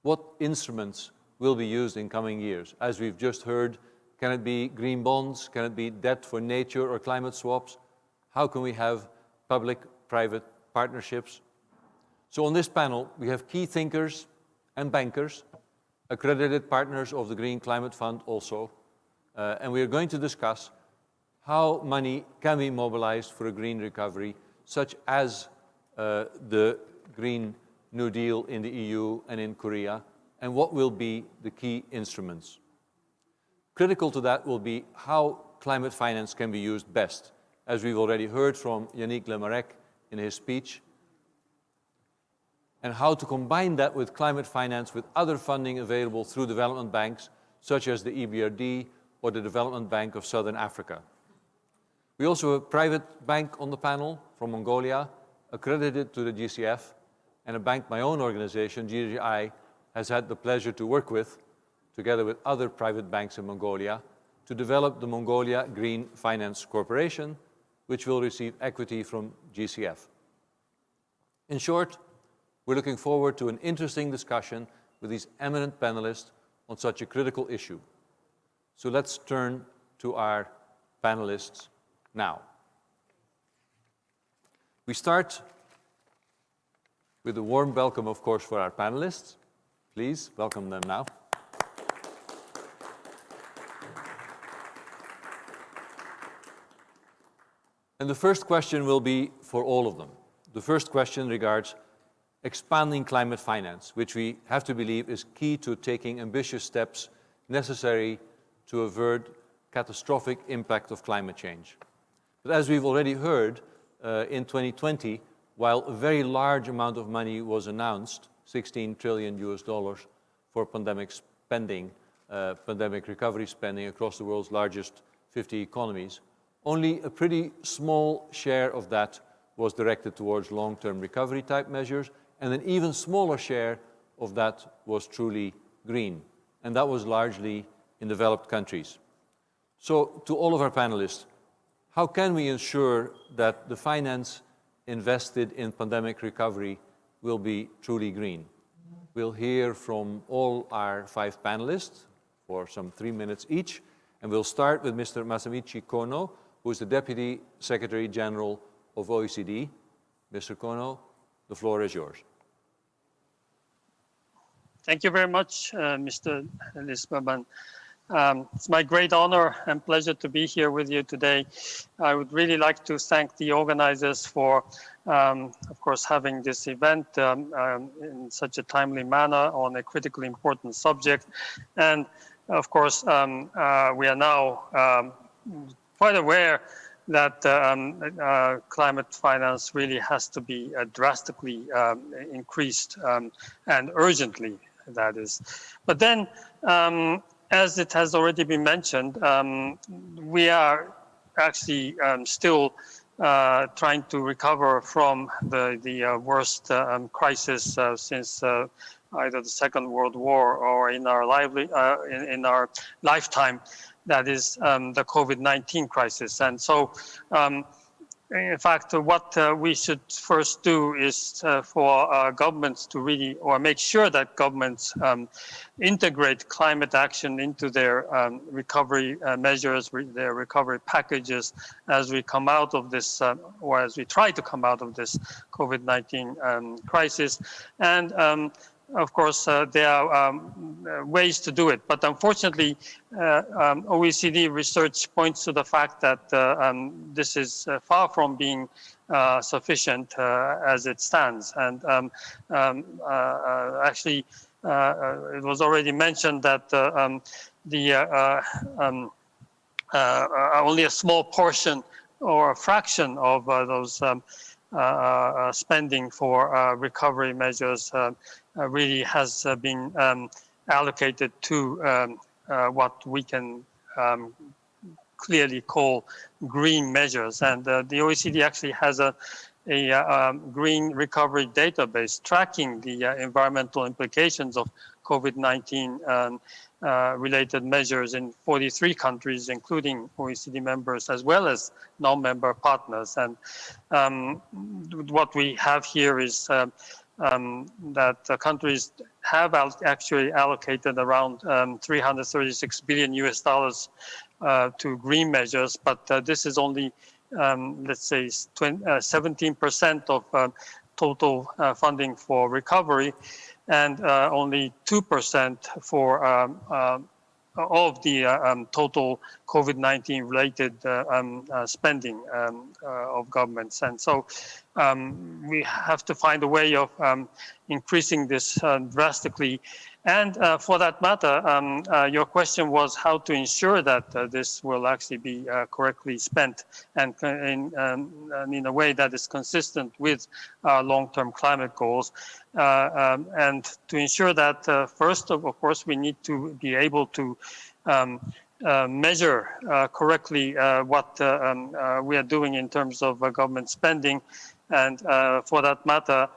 What instruments will be used in coming years? As we've just heard, can it be green bonds? Can it be debt for nature or climate swaps? How can we have public-private partnerships? So on this panel, we have key thinkers and bankers, accredited partners of the Green Climate Fund also, and we are going to discuss how money can be mobilized for a green recovery, such as the Green New Deal in the EU and in Korea, and what will be the key instruments. Critical to that will be how climate finance can be used best, as we've already heard from Yannick Lemarec in his speech, and how to combine that with climate finance with other funding available through development banks, such as the EBRD or the Development Bank of Southern Africa. We also have a private bank on the panel from Mongolia, accredited to the GCF, and a bank my own organization, GDI, has had the pleasure to work with, together with other private banks in Mongolia, to develop the Mongolia Green Finance Corporation, which will receive equity from GCF. In short, we're looking forward to an interesting discussion with these eminent panelists on such a critical issue. So let's turn to our panelists now. We start with a warm welcome, of course, for our panelists. Please welcome them now. And the first question will be for all of them. The first question regards expanding climate finance, which we have to believe is key to taking ambitious steps necessary to avert catastrophic impact of climate change. But as we've already heard, in 2020, while a very large amount of money was announced, $16 trillion for pandemic spending, pandemic recovery spending across the world's largest 50 economies, only a pretty small share of that was directed towards long-term recovery type measures, and an even smaller share of that was truly green, and that was largely in developed countries. So to all of our panelists, how can we ensure that the finance invested in pandemic recovery will be truly green? We'll hear from all our 5 panelists for some 3 minutes each, and we'll start with Mr. Masamichi Kono, who is the Deputy Secretary General of OECD. Mr. Kono, the floor is yours. Thank you very much, Mr. Lisbaban. It's my great honor and pleasure to be here with you today. I would really like to thank the organizers for, of course, having this event in such a timely manner on a critically important subject. And of course, we are now quite aware that climate finance really has to be drastically increased and urgently, that is. But then, as it has already been mentioned, we are actually still trying to recover from the worst crisis since either the Second World War or in our lifetime, that is the COVID-19 crisis. And so, in fact, what we should first do is for governments to really, or make sure that governments integrate climate action into their recovery measures, their recovery packages as we come out of this, or as we try to come out of this COVID-19 crisis. And of course, there are ways to do it, but unfortunately, OECD research points to the fact that this is far from being sufficient as it stands. And actually, it was already mentioned that only a small portion or a fraction of those spending for recovery measures really has been allocated to what we can clearly call green measures. And the OECD actually has a green recovery database tracking the environmental implications of COVID-19 related measures in 43 countries, including OECD members as well as non-member partners. And what we have here is that countries have actually allocated around 336 billion US dollars to green measures, but this is only, let's say, 17% of total funding for recovery, and only 2% for of the total COVID-19 related spending of governments. And so we have to find a way of increasing this drastically. And for that matter, your question was how to ensure that this will actually be correctly spent and in a way that is consistent with our long-term climate goals. And to ensure that, first, of course, we need to be able to measure correctly what we are doing in terms of government spending. And for that matter,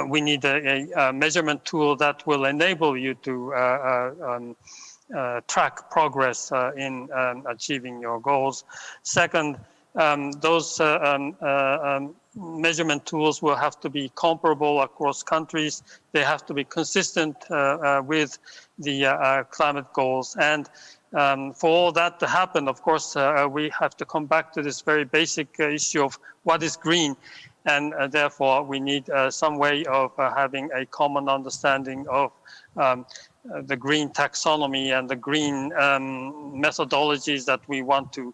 we need a measurement tool that will enable you to track progress in achieving your goals. Second, those measurement tools will have to be comparable across countries. They have to be consistent with the climate goals. And for all that to happen, of course, we have to come back to this very basic issue of what is green. And therefore, we need some way of having a common understanding of the green taxonomy and the green methodologies that we want to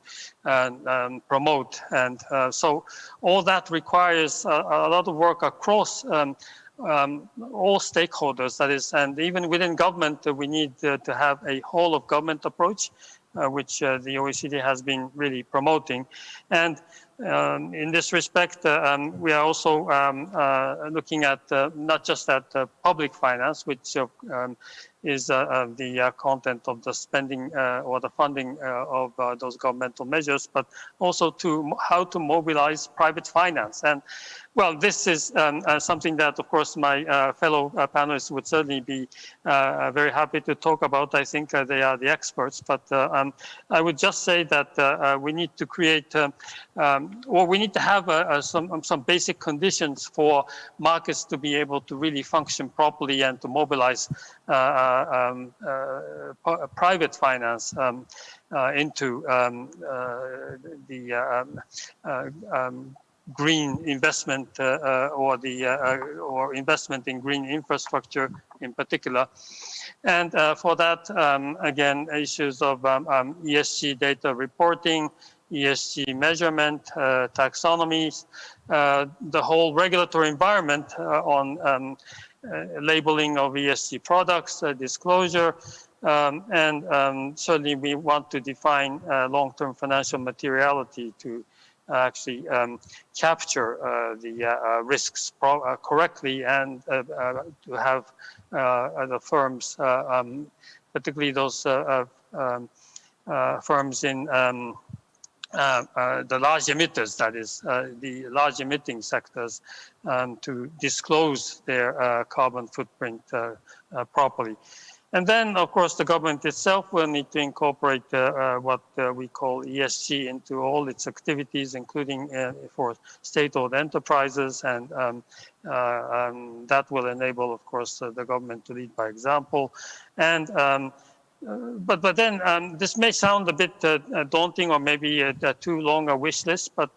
promote. And so all that requires a lot of work across all stakeholders, that is, and even within government, we need to have a whole of government approach, which the OECD has been really promoting. And in this respect, we are also looking at not just at public finance, which is the content of the spending or the funding of those governmental measures, but also to how to mobilize private finance. And well, this is something that, of course, my fellow panelists would certainly be very happy to talk about. I think they are the experts, but I would just say that we need to create, or we need to have some basic conditions for markets to be able to really function properly and to mobilize private finance into the green investment or investment in green infrastructure in particular. And for that, again, issues of ESG data reporting, ESG measurement, taxonomies, the whole regulatory environment on labeling of ESG products, disclosure, and certainly we want to define long-term financial materiality to actually capture the risks correctly and to have the firms, particularly those firms in the large emitters, that is, the large emitting sectors, to disclose their carbon footprint properly. And then, of course, the government itself will need to incorporate what we call ESG into all its activities, including for state-owned enterprises, and that will enable, of course, the government to lead by example. And but then this may sound a bit daunting, or maybe too long a wish list, but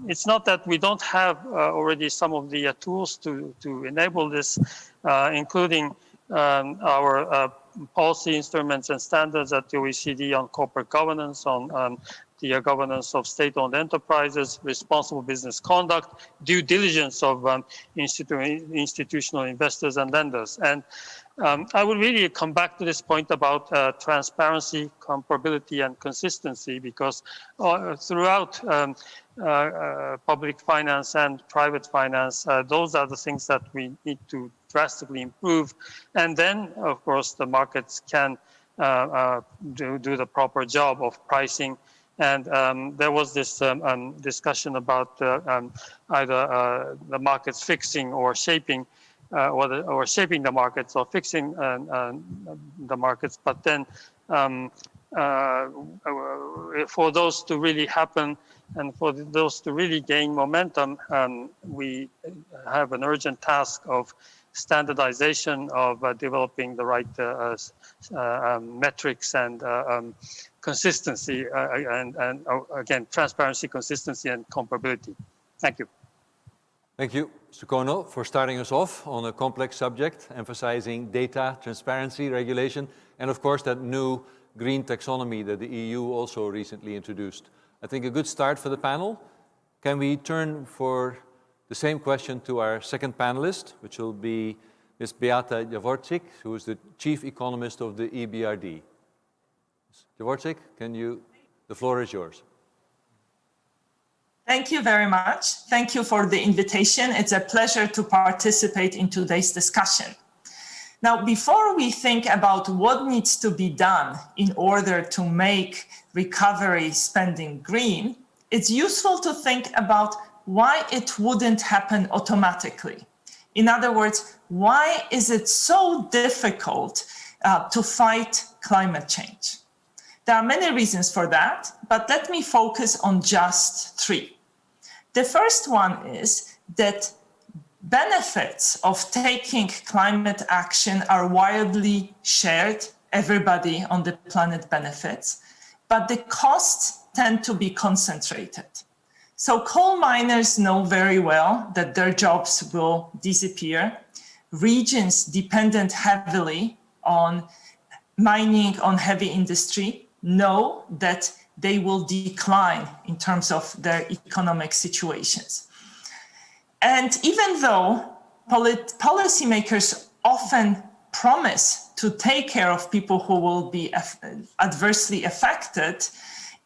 it's not that we don't have already some of the tools to enable this, including our policy instruments and standards at the OECD on corporate governance, on the governance of state-owned enterprises, responsible business conduct, due diligence of institutional investors and lenders. And I would really come back to this point about transparency, comparability, and consistency, because throughout public finance and private finance, those are the things that we need to drastically improve. And then, of course, the markets can do the proper job of pricing. And there was this discussion about either the markets fixing or shaping, or shaping the markets or fixing the markets. But then for those to really happen, and for those to really gain momentum, we have an urgent task of standardization, of developing the right metrics and consistency, and again, transparency, consistency, and comparability. Thank you. Thank you, Mr. Kono, for starting us off on a complex subject, emphasizing data, transparency, regulation, and of course that new green taxonomy that the EU also recently introduced. I think a good start for the panel. Can we turn for the same question to our second panelist, which will be Ms. Beata Javorcik, who is the Chief Economist of the EBRD. Ms. Javorcik, the floor is yours. Thank you very much. Thank you for the invitation. It's a pleasure to participate in today's discussion. Now, before we think about what needs to be done in order to make recovery spending green, it's useful to think about why it wouldn't happen automatically. In other words, why is it so difficult to fight climate change? There are many reasons for that, but let me focus on just three. The first one is that benefits of taking climate action are widely shared. Everybody on the planet benefits, but the costs tend to be concentrated. So coal miners know very well that their jobs will disappear. Regions dependent heavily on mining, on heavy industry, know that they will decline in terms of their economic situations. And even though policymakers often promise to take care of people who will be adversely affected,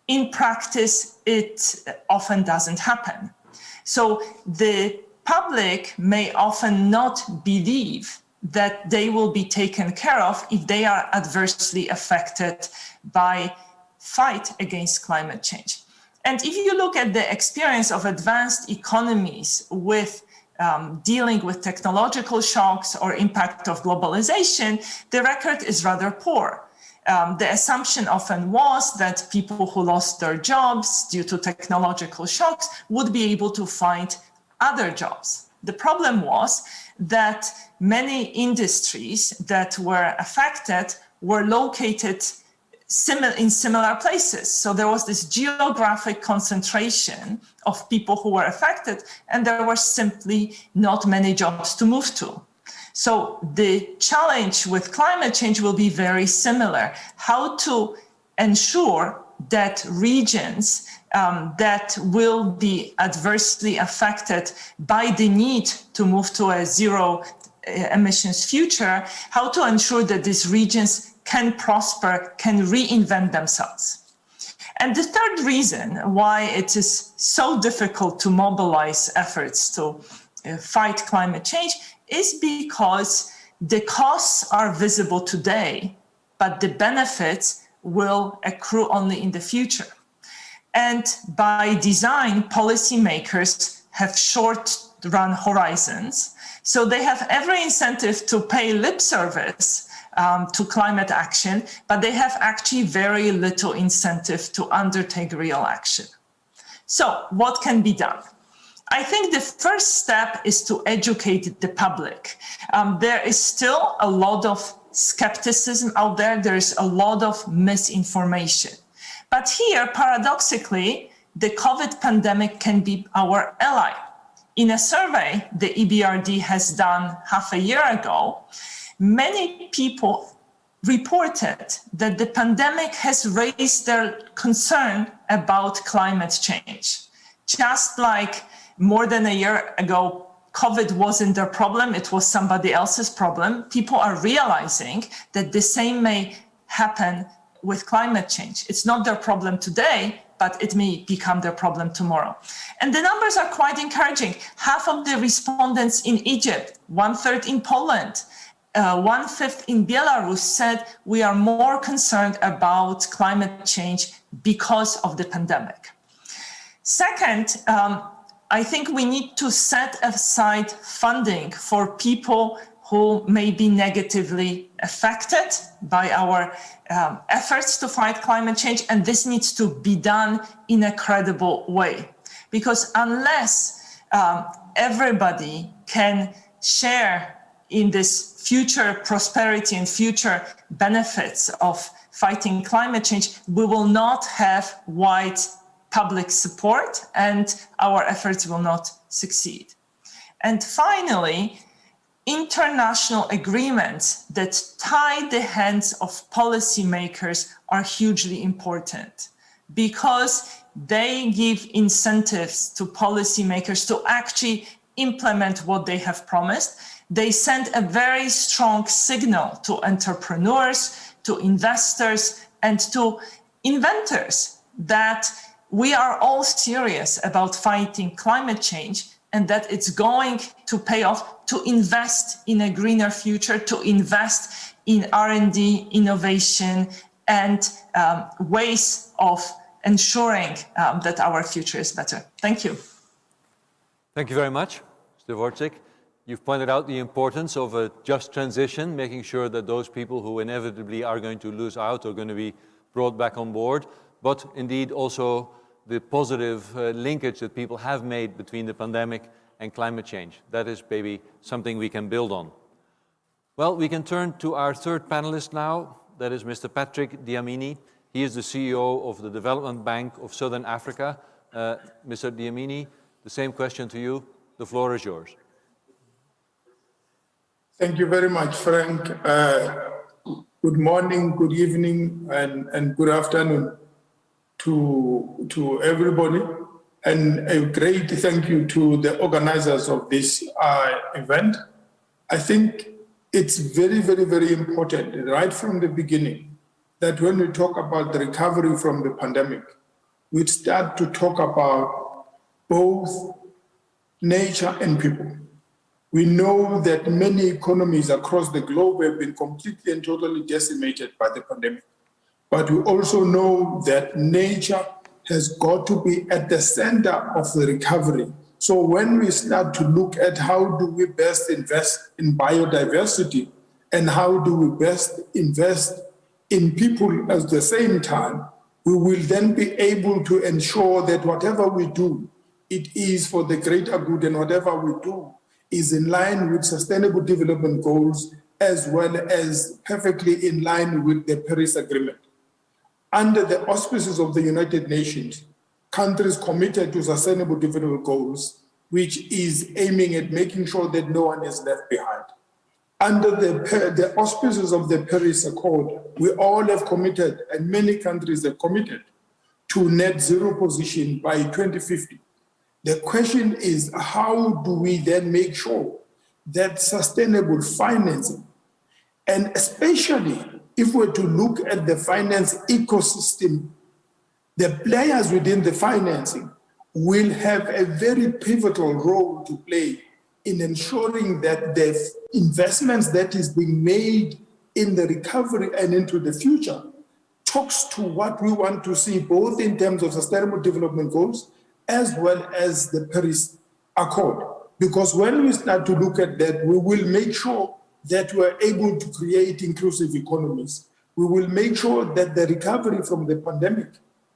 in practice, it often doesn't happen. So the public may often not believe that they will be taken care of if they are adversely affected by fight against climate change. And if you look at the experience of advanced economies with dealing with technological shocks or impact of globalization, the record is rather poor. The assumption often was that people who lost their jobs due to technological shocks would be able to find other jobs. The problem was that many industries that were affected were located in similar places. So there was this geographic concentration of people who were affected, and there were simply not many jobs to move to. So the challenge with climate change will be very similar. How to ensure that regions that will be adversely affected by the need to move to a zero emissions future, how to ensure that these regions can prosper, can reinvent themselves. And the third reason why it is so difficult to mobilize efforts to fight climate change is because the costs are visible today, but the benefits will accrue only in the future. And by design, policymakers have short-run horizons, so they have every incentive to pay lip service to climate action, but they have actually very little incentive to undertake real action. So what can be done? I think the first step is to educate the public. There is still a lot of skepticism out there. There is a lot of misinformation. But here, paradoxically, the COVID pandemic can be our ally. In a survey the EBRD has done half a year ago, many people reported that the pandemic has raised their concern about climate change. Just like more than a year ago, COVID wasn't their problem, it was somebody else's problem. People are realizing that the same may happen with climate change. It's not their problem today, but it may become their problem tomorrow. And the numbers are quite encouraging. Half of the respondents in Egypt, 1/3 in Poland, 1/5 in Belarus said we are more concerned about climate change because of the pandemic. Second, I think we need to set aside funding for people who may be negatively affected by our efforts to fight climate change, and this needs to be done in a credible way. Because unless everybody can share in this future prosperity and future benefits of fighting climate change, we will not have wide public support and our efforts will not succeed. And finally, international agreements that tie the hands of policymakers are hugely important because they give incentives to policymakers to actually implement what they have promised. They send a very strong signal to entrepreneurs, to investors, and to inventors that we are all serious about fighting climate change and that it's going to pay off to invest in a greener future, to invest in R&D, innovation, and ways of ensuring that our future is better. Thank you. Thank you very much, Mr. Dvorczyk. You've pointed out the importance of a just transition, making sure that those people who inevitably are going to lose out are going to be brought back on board, but indeed also the positive linkage that people have made between the pandemic and climate change. That is maybe something we can build on. Well, we can turn to our third panelist now. That is Mr. Patrick Diamini. He is the CEO of the Development Bank of Southern Africa. Mr. Diamini, the same question to you. The floor is yours. Thank you very much, Frank. Good morning, good evening, and good afternoon to everybody. And a great thank you to the organizers of this event. I think it's very, very, very important right from the beginning that when we talk about the recovery from the pandemic, we start to talk about both nature and people. We know that many economies across the globe have been completely and totally decimated by the pandemic. But we also know that nature has got to be at the center of the recovery. So when we start to look at how do we best invest in biodiversity and how do we best invest in people at the same time, we will then be able to ensure that whatever we do, it is for the greater good, and whatever we do is in line with Sustainable Development Goals as well as perfectly in line with the Paris Agreement. Under the auspices of the United Nations, countries committed to Sustainable Development Goals, which is aiming at making sure that no one is left behind. Under the auspices of the Paris Accord, we all have committed, and many countries have committed, to net zero position by 2050. The question is, how do we then make sure that sustainable financing, and especially if we're to look at the finance ecosystem, the players within the financing will have a very pivotal role to play in ensuring that the investments that is being made in the recovery and into the future talks to what we want to see, both in terms of sustainable development goals as well as the Paris Accord. Because when we start to look at that, we will make sure that we're able to create inclusive economies. We will make sure that the recovery from the pandemic,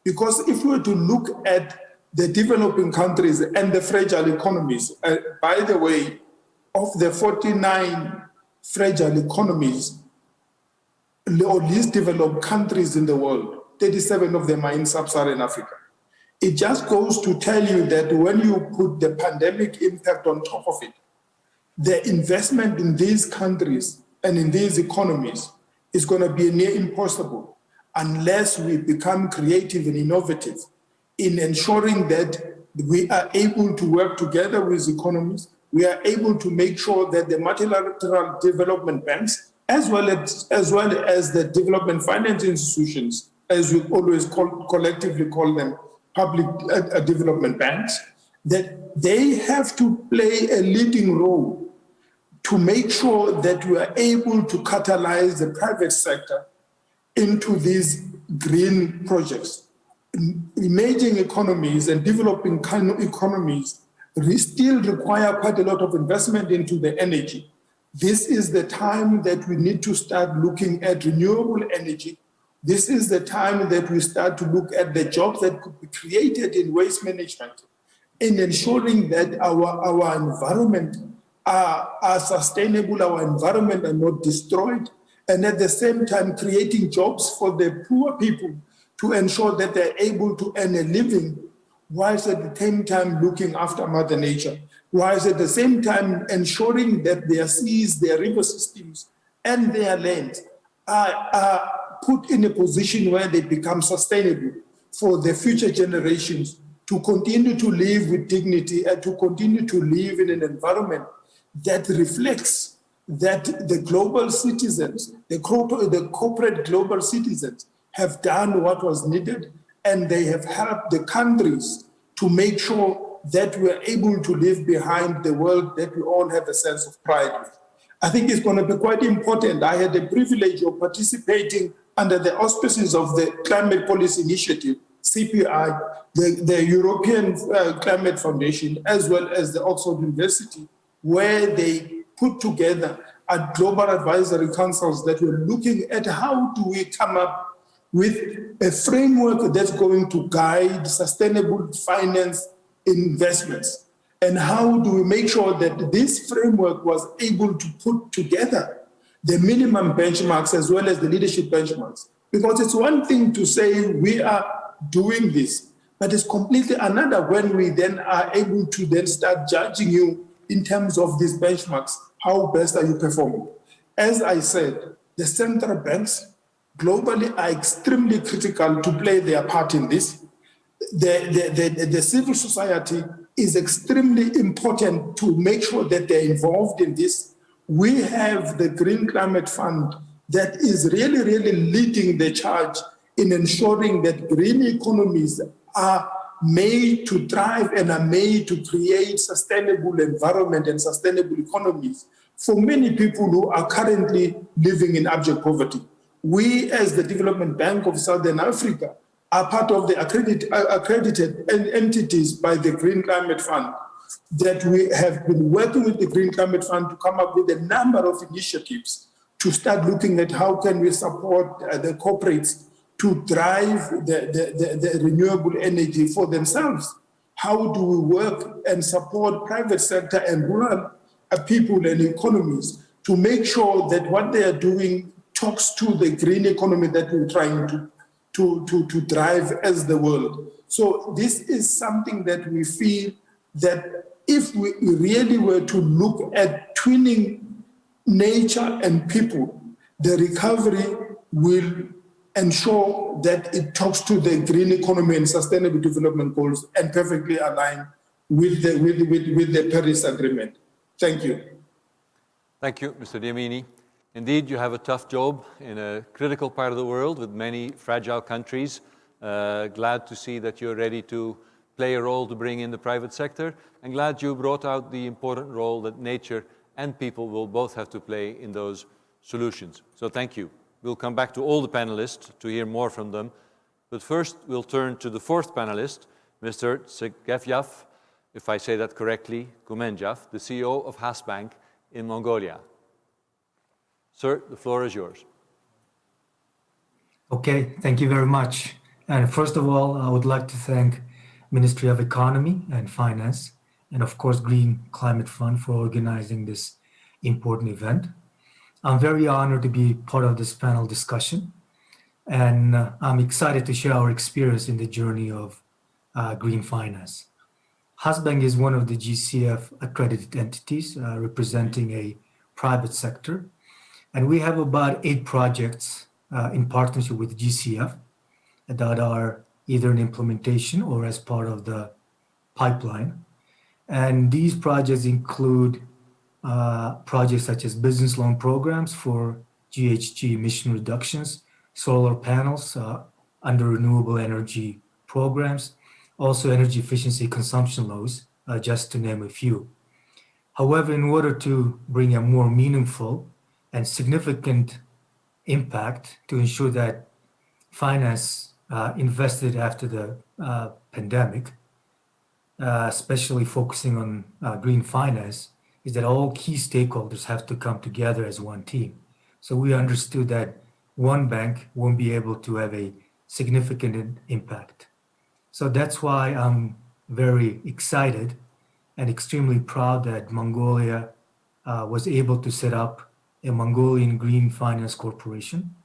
because if we were to look at the developing countries and the fragile economies, by the way, of the 49 fragile economies, or least developed countries in the world, 37 of them are in sub-Saharan Africa. It just goes to tell you that when you put the pandemic impact on top of it, the investment in these countries and in these economies is going to be near impossible unless we become creative and innovative in ensuring that we are able to work together with economies. We are able to make sure that the multilateral development banks, as well as the development finance institutions, as we always collectively call them, public development banks, that they have to play a leading role to make sure that we are able to catalyze the private sector into these green projects. Emerging economies and developing economies still require quite a lot of investment into the energy. This is the time that we need to start looking at renewable energy. This is the time that we start to look at the jobs that could be created in waste management, in ensuring that our environment are sustainable, our environment are not destroyed, and at the same time creating jobs for the poor people to ensure that they're able to earn a living, whilst at the same time looking after Mother Nature, whilst at the same time ensuring that their seas, their river systems, and their lands are put in a position where they become sustainable for the future generations to continue to live with dignity and to continue to live in an environment that reflects that the global citizens, the corporate global citizens have done what was needed, and they have helped the countries to make sure that we're able to leave behind the world that we all have a sense of pride with. I think it's going to be quite important. I had the privilege of participating under the auspices of the Climate Policy Initiative, CPI, the European Climate Foundation, as well as the Oxford University, where they put together a global advisory councils that were looking at how do we come up with a framework that's going to guide sustainable finance investments. And how do we make sure that this framework was able to put together the minimum benchmarks as well as the leadership benchmarks? Because it's one thing to say we are doing this, but it's completely another when we then are able to then start judging you in terms of these benchmarks. How best are you performing? As I said, the central banks globally are extremely critical to play their part in this. The civil society is extremely important to make sure that they're involved in this. We have the Green Climate Fund that is really, really leading the charge in ensuring that green economies are made to thrive and are made to create sustainable environment and sustainable economies for many people who are currently living in abject poverty. We, as the Development Bank of Southern Africa, are part of the accredited entities by the Green Climate Fund, that we have been working with the Green Climate Fund to come up with a number of initiatives to start looking at how can we support the corporates to drive the renewable energy for themselves. How do we work and support private sector and rural people and economies to make sure that what they are doing talks to the green economy that we're trying to drive as the world. So this is something that we feel that if we really were to look at twinning nature and people, the recovery will ensure that it talks to the green economy and sustainable development goals and perfectly align with the Paris Agreement. Thank you. Thank you, Mr. Diamini. Indeed, you have a tough job in a critical part of the world with many fragile countries. Glad to see that you're ready to play a role to bring in the private sector, and glad you brought out the important role that nature and people will both have to play in those solutions. So thank you. We'll come back to all the panelists to hear more from them. But first, we'll turn to the fourth panelist, Mr. Tsegevyav, if I say that correctly, Kumenjav, the CEO of Hasbank in Mongolia. Sir, the floor is yours. Okay, thank you very much. And first of all, I would like to thank Ministry of Economy and Finance, and of course, Green Climate Fund for organizing this important event. I'm very honored to be part of this panel discussion, and I'm excited to share our experience in the journey of green finance. Hasbank is one of the GCF accredited entities representing a private sector, and we have about 8 projects in partnership with GCF that are either in implementation or as part of the pipeline. And these projects include projects such as business loan programs for GHG emission reductions, solar panels under renewable energy programs, also energy efficiency consumption loans, just to name a few. However, in order to bring a more meaningful and significant impact to ensure that finance invested after the pandemic, especially focusing on green finance, is that all key stakeholders have to come together as one team. So we understood that one bank won't be able to have a significant impact. So that's why I'm very excited and extremely proud that Mongolia was able to set up a Mongolian Green Finance Corporation.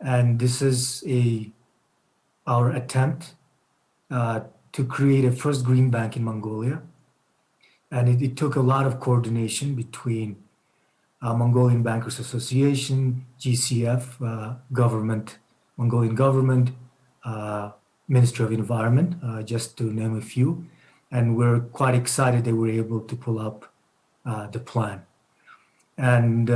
And this is our attempt to create a first green bank in Mongolia. And it took a lot of coordination between Mongolian Bankers Association, GCF, government, Mongolian government, Ministry of Environment, just to name a few. And we're quite excited that we're able to pull up the plan. And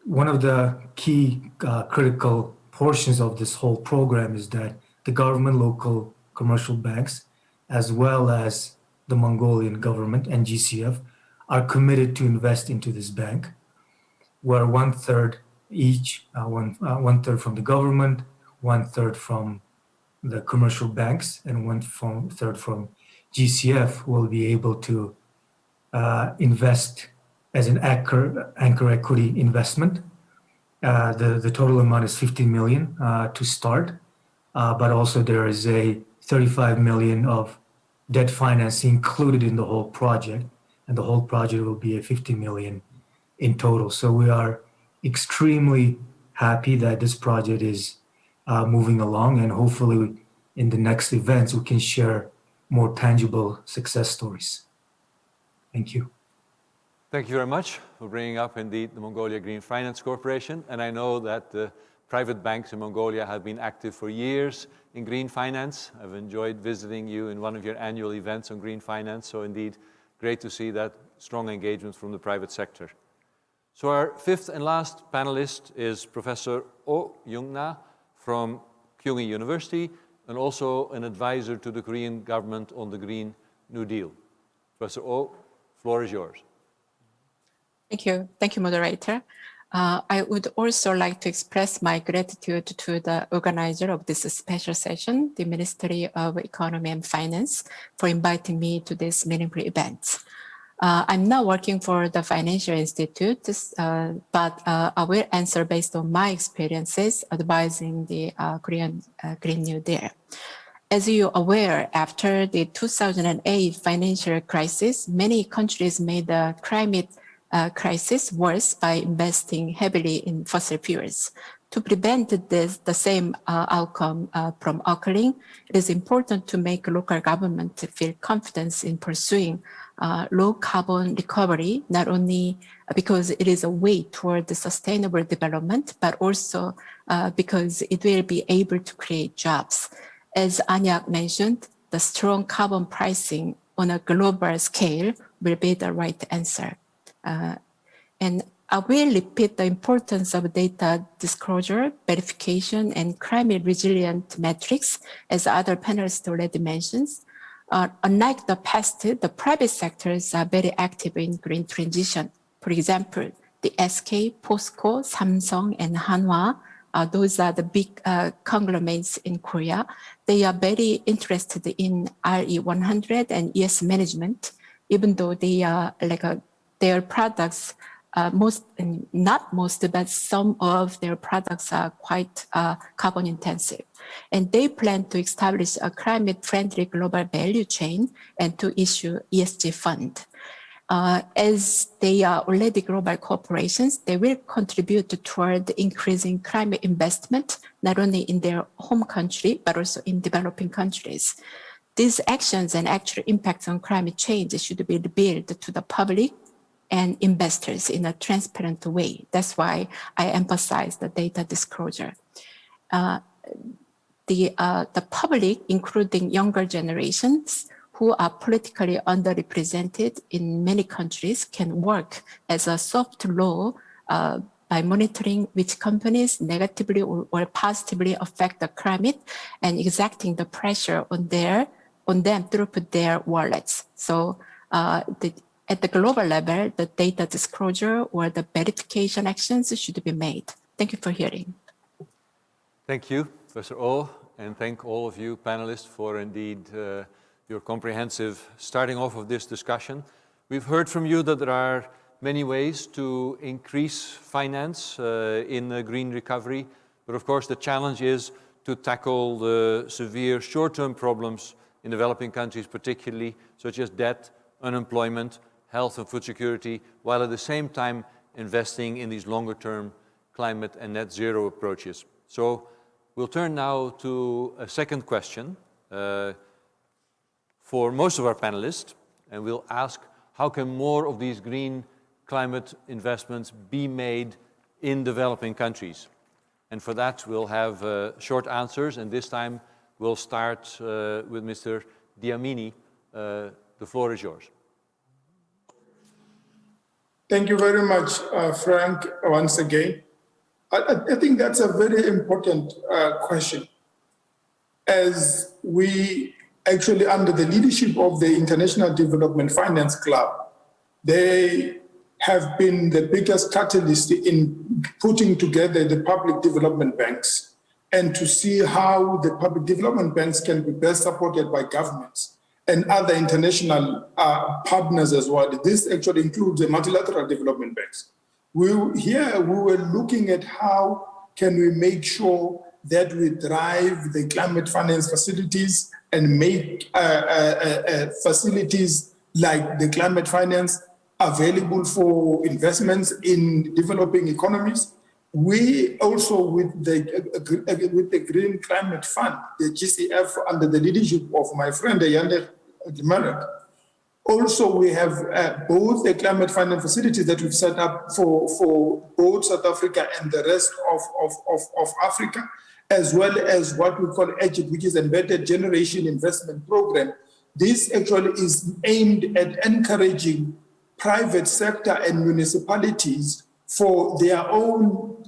one of the key critical portions of this whole program is that the government, local commercial banks, as well as the Mongolian government and GCF are committed to invest into this bank, where 1/3 each, 1/3 from the government, 1/3 from the commercial banks, and 1/3 from GCF will be able to invest as an anchor equity investment. The total amount is 50 million to start, but also there is a 35 million of debt financing included in the whole project, and the whole project will be a 50 million in total. So we are extremely happy that this project is moving along, and hopefully in the next events we can share more tangible success stories. Thank you. Thank you very much for bringing up indeed the Mongolia Green Finance Corporation. And I know that the private banks in Mongolia have been active for years in green finance. I've enjoyed visiting you in one of your annual events on green finance. So indeed, great to see that strong engagement from the private sector. So our fifth and last panelist is Professor Oh Young-na from Kyunghee University, and also an advisor to the Korean government on the Green New Deal. Professor Oh, floor is yours. Thank you, moderator. I would also like to express my gratitude to the organizer of this special session, the Ministry of Economy and Finance, for inviting me to this meaningful event. I'm now working for the Financial Institute, but I will answer based on my experiences advising the Korean Green New Deal. As you are aware, after the 2008 financial crisis, many countries made the climate crisis worse by investing heavily in fossil fuels. To prevent the same outcome from occurring, it is important to make local government feel confidence in pursuing low carbon recovery, not only because it is a way toward the sustainable development, but also because it will be able to create jobs. As Anyak mentioned, the strong carbon pricing on a global scale will be the right answer. And I will repeat the importance of data disclosure, verification, and climate resilient metrics, as other panelists already mentioned. Unlike the past, the private sectors are very active in green transition. For example, the SK, POSCO, Samsung, and Hanwha. Those are the big conglomerates in Korea. They are very interested in RE100 and ES management, even though they are their products, not most, but some of their products are quite carbon intensive. And they plan to establish a climate-friendly global value chain and to issue ESG fund. As they are already global corporations, they will contribute toward increasing climate investment, not only in their home country, but also in developing countries. These actions and actual impacts on climate change should be revealed to the public and investors in a transparent way. That's why I emphasize the data disclosure. The public, including younger generations, who are politically underrepresented in many countries, can work as a soft law by monitoring which companies negatively or positively affect the climate and exacting the pressure on them through their wallets. So at the global level, the data disclosure or the verification actions should be made. Thank you for hearing. Thank you, Professor Oh, and thank all of you panelists for indeed your comprehensive starting off of this discussion. We've heard from you that there are many ways to increase finance in green recovery, but of course the challenge is to tackle the severe short-term problems in developing countries particularly, such as debt, unemployment, health and food security, while at the same time investing in these longer-term climate and net zero approaches. So we'll turn now to a second question for most of our panelists, and we'll ask how can more of these green climate investments be made in developing countries? And for that, we'll have short answers, and this time we'll start with Mr. Diamini. The floor is yours. Thank you very much, Frank, once again. I think that's a very important question. As we actually, under the leadership of the International Development Finance Club, they have been the biggest catalyst in putting together the public development banks and to see how the public development banks can be best supported by governments and other international partners as well. This actually includes the multilateral development banks. Here we were looking at how can we make sure that we drive the climate finance facilities and make facilities like the climate finance available for investments in developing economies. We also, with the Green Climate Fund, the GCF, under the leadership of my friend Yande Marek, also we have both the climate finance facilities that we've set up for both South Africa and the rest of Africa, as well as what we call EGIP, which is Embedded Generation Investment Program. This actually is aimed at encouraging private sector and municipalities for their own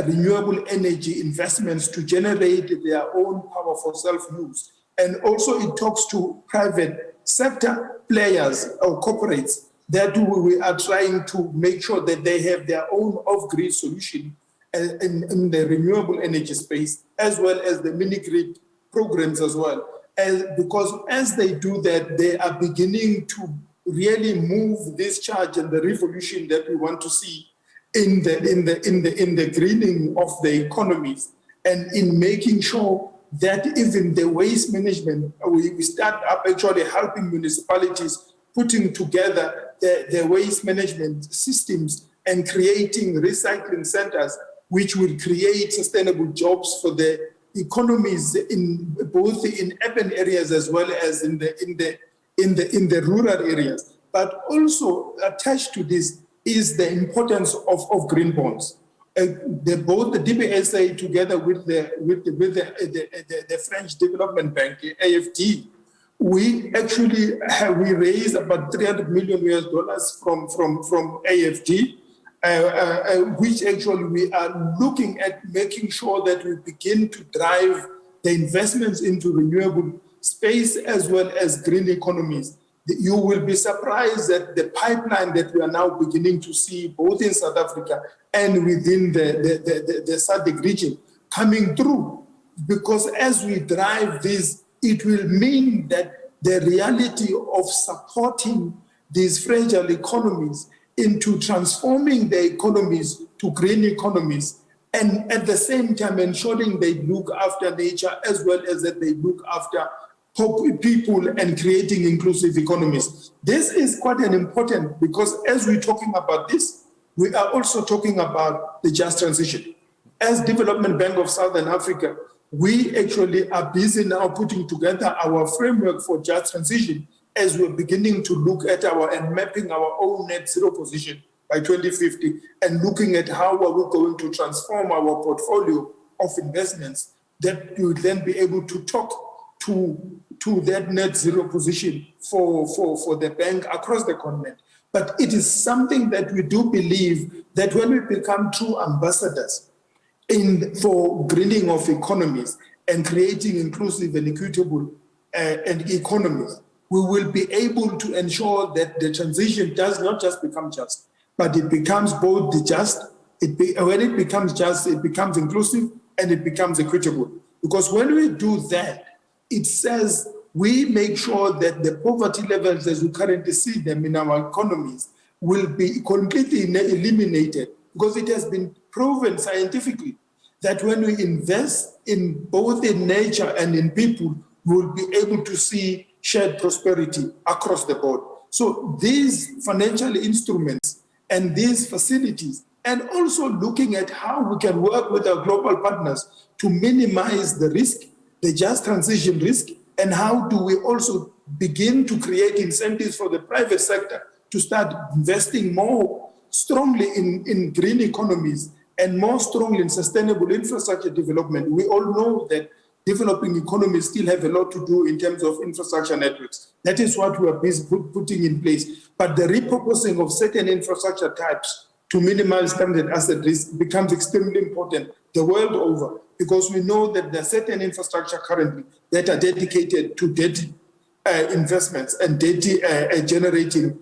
renewable energy investments to generate their own power for self-use. And also it talks to private sector players or corporates that we are trying to make sure that they have their own off-grid solution in the renewable energy space, as well as the mini-grid programs as well. Because as they do that, they are beginning to really move this charge and the revolution that we want to see in the greening of the economies, and in making sure that even the waste management, we start up actually helping municipalities putting together the waste management systems and creating recycling centers, which will create sustainable jobs for the economies in both in urban areas as well as in the rural areas. But also attached to this is the importance of green bonds. Both the DBSA together with the French Development Bank, AFD, we actually we raised about $300 million from AFD, which actually we are looking at making sure that we begin to drive the investments into renewable space as well as green economies. You will be surprised at the pipeline that we are now beginning to see both in South Africa and within the SADC region coming through. Because as we drive this, it will mean that the reality of supporting these fragile economies into transforming the economies to green economies, and at the same time ensuring they look after nature as well as that they look after people and creating inclusive economies. This is quite an important, because as we're talking about this, we are also talking about the just transition. As Development Bank of Southern Africa, we actually are busy now putting together our framework for just transition as we're beginning to look at and mapping our own net zero position by 2050 and looking at how are we going to transform our portfolio of investments that will then be able to talk to that net zero position for the bank across the continent. But it is something that we do believe that when we become true ambassadors for greening of economies and creating inclusive and equitable and economies, we will be able to ensure that the transition does not just become just, but it becomes both the just. When it becomes just, it becomes inclusive and it becomes equitable. Because when we do that, it says we make sure that the poverty levels as we currently see them in our economies will be completely eliminated, because it has been proven scientifically that when we invest in both in nature and in people, we'll be able to see shared prosperity across the board. So these financial instruments and these facilities, and also looking at how we can work with our global partners to minimize the risk, the just transition risk, and how do we also begin to create incentives for the private sector to start investing more strongly in green economies and more strongly in sustainable infrastructure development. We all know that developing economies still have a lot to do in terms of infrastructure networks. That is what we are busy putting in place. But the repurposing of certain infrastructure types to minimize stranded asset risk becomes extremely important the world over, because we know that there are certain infrastructure currently that are dedicated to dirty investments and dirty generating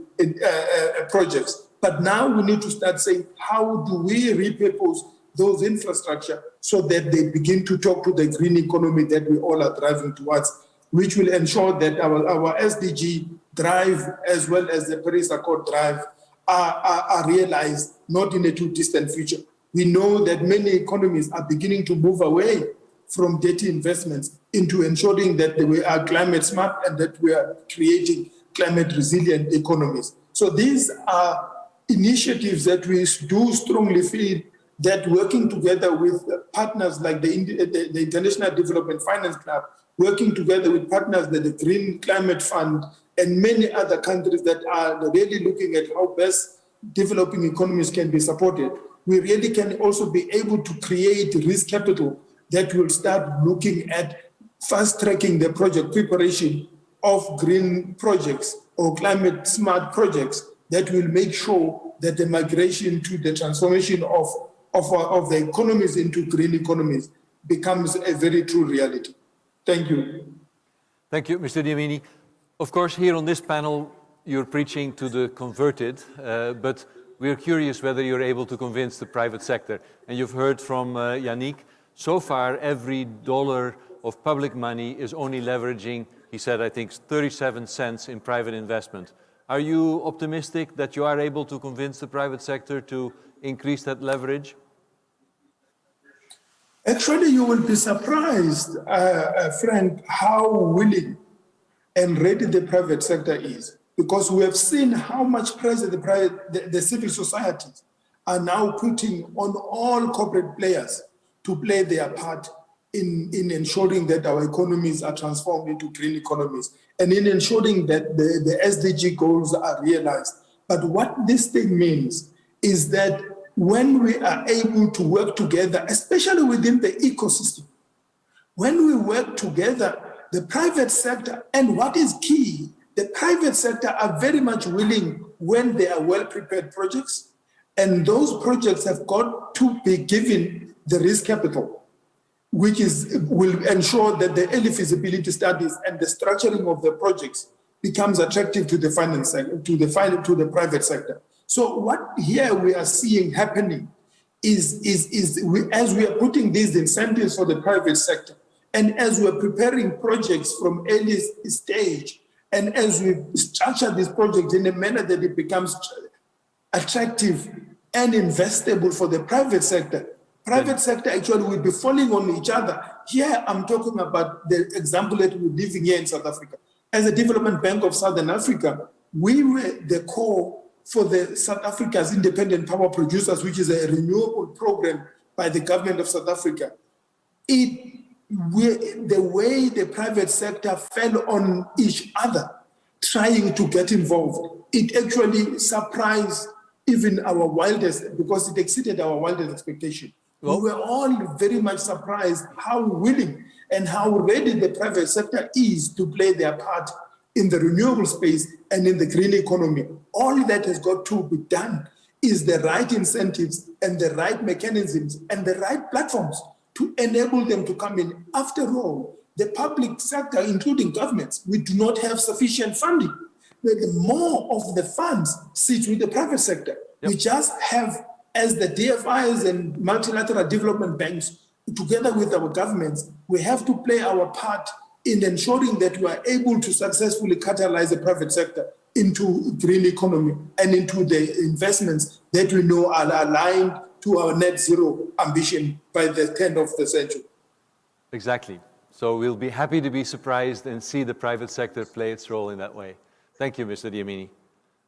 projects. But now we need to start saying, how do we repurpose those infrastructure so that they begin to talk to the green economy that we all are driving towards, which will ensure that our SDG drive as well as the Paris Accord drive are realized not in a too distant future. We know that many economies are beginning to move away from dirty investments into ensuring that we are climate smart and that we are creating climate resilient economies. So these are initiatives that we do strongly feel that working together with partners like the International Development Finance Club, working together with partners like the Green Climate Fund and many other countries that are really looking at how best developing economies can be supported, we really can also be able to create risk capital that will start looking at fast-tracking the project preparation of green projects or climate smart projects that will make sure that the migration to the transformation of the economies into green economies becomes a very true reality. Thank you. Thank you, Mr. Diamini. Of course, here on this panel, you're preaching to the converted, but we're curious whether you're able to convince the private sector. And you've heard from Yannick, so far every dollar of public money is only leveraging, he said, I think 37 cents in private investment. Are you optimistic that you are able to convince the private sector to increase that leverage? Actually, you will be surprised, Frank, how willing and ready the private sector is, because we have seen how much pressure the civil societies are now putting on all corporate players to play their part in ensuring that our economies are transformed into green economies and in ensuring that the SDG goals are realized. But what this thing means is that when we are able to work together, especially within the ecosystem, when we work together, the private sector, and what is key, the private sector are very much willing when they are well-prepared projects, and those projects have got to be given the risk capital, which will ensure that the early feasibility studies and the structuring of the projects becomes attractive to the finance sector, to the private sector. So what here we are seeing happening is as we are putting these incentives for the private sector, and as we're preparing projects from early stage, and as we structure this project in a manner that it becomes attractive and investable for the private sector, private sector actually will be falling on each other. Here I'm talking about the example that we're living here in South Africa. As a Development Bank of Southern Africa, we were the core for the South Africa's independent power producers, which is a renewable program by the government of South Africa. The way the private sector fell on each other, trying to get involved, it actually surprised even our wildest, because it exceeded our wildest expectation. We were all very much surprised how willing and how ready the private sector is to play their part in the renewable space and in the green economy. All that has got to be done is the right incentives and the right mechanisms and the right platforms to enable them to come in. After all, the public sector, including governments, we do not have sufficient funding. More of the funds sit with the private sector. Yep. We just have, as the DFIs and multilateral development banks, together with our governments, we have to play our part in ensuring that we are able to successfully catalyze the private sector into green economy and into the investments that we know are aligned to our net zero ambition by the end of the century. Exactly. So we'll be happy to be surprised and see the private sector play its role in that way. Thank you, Mr. Diamini.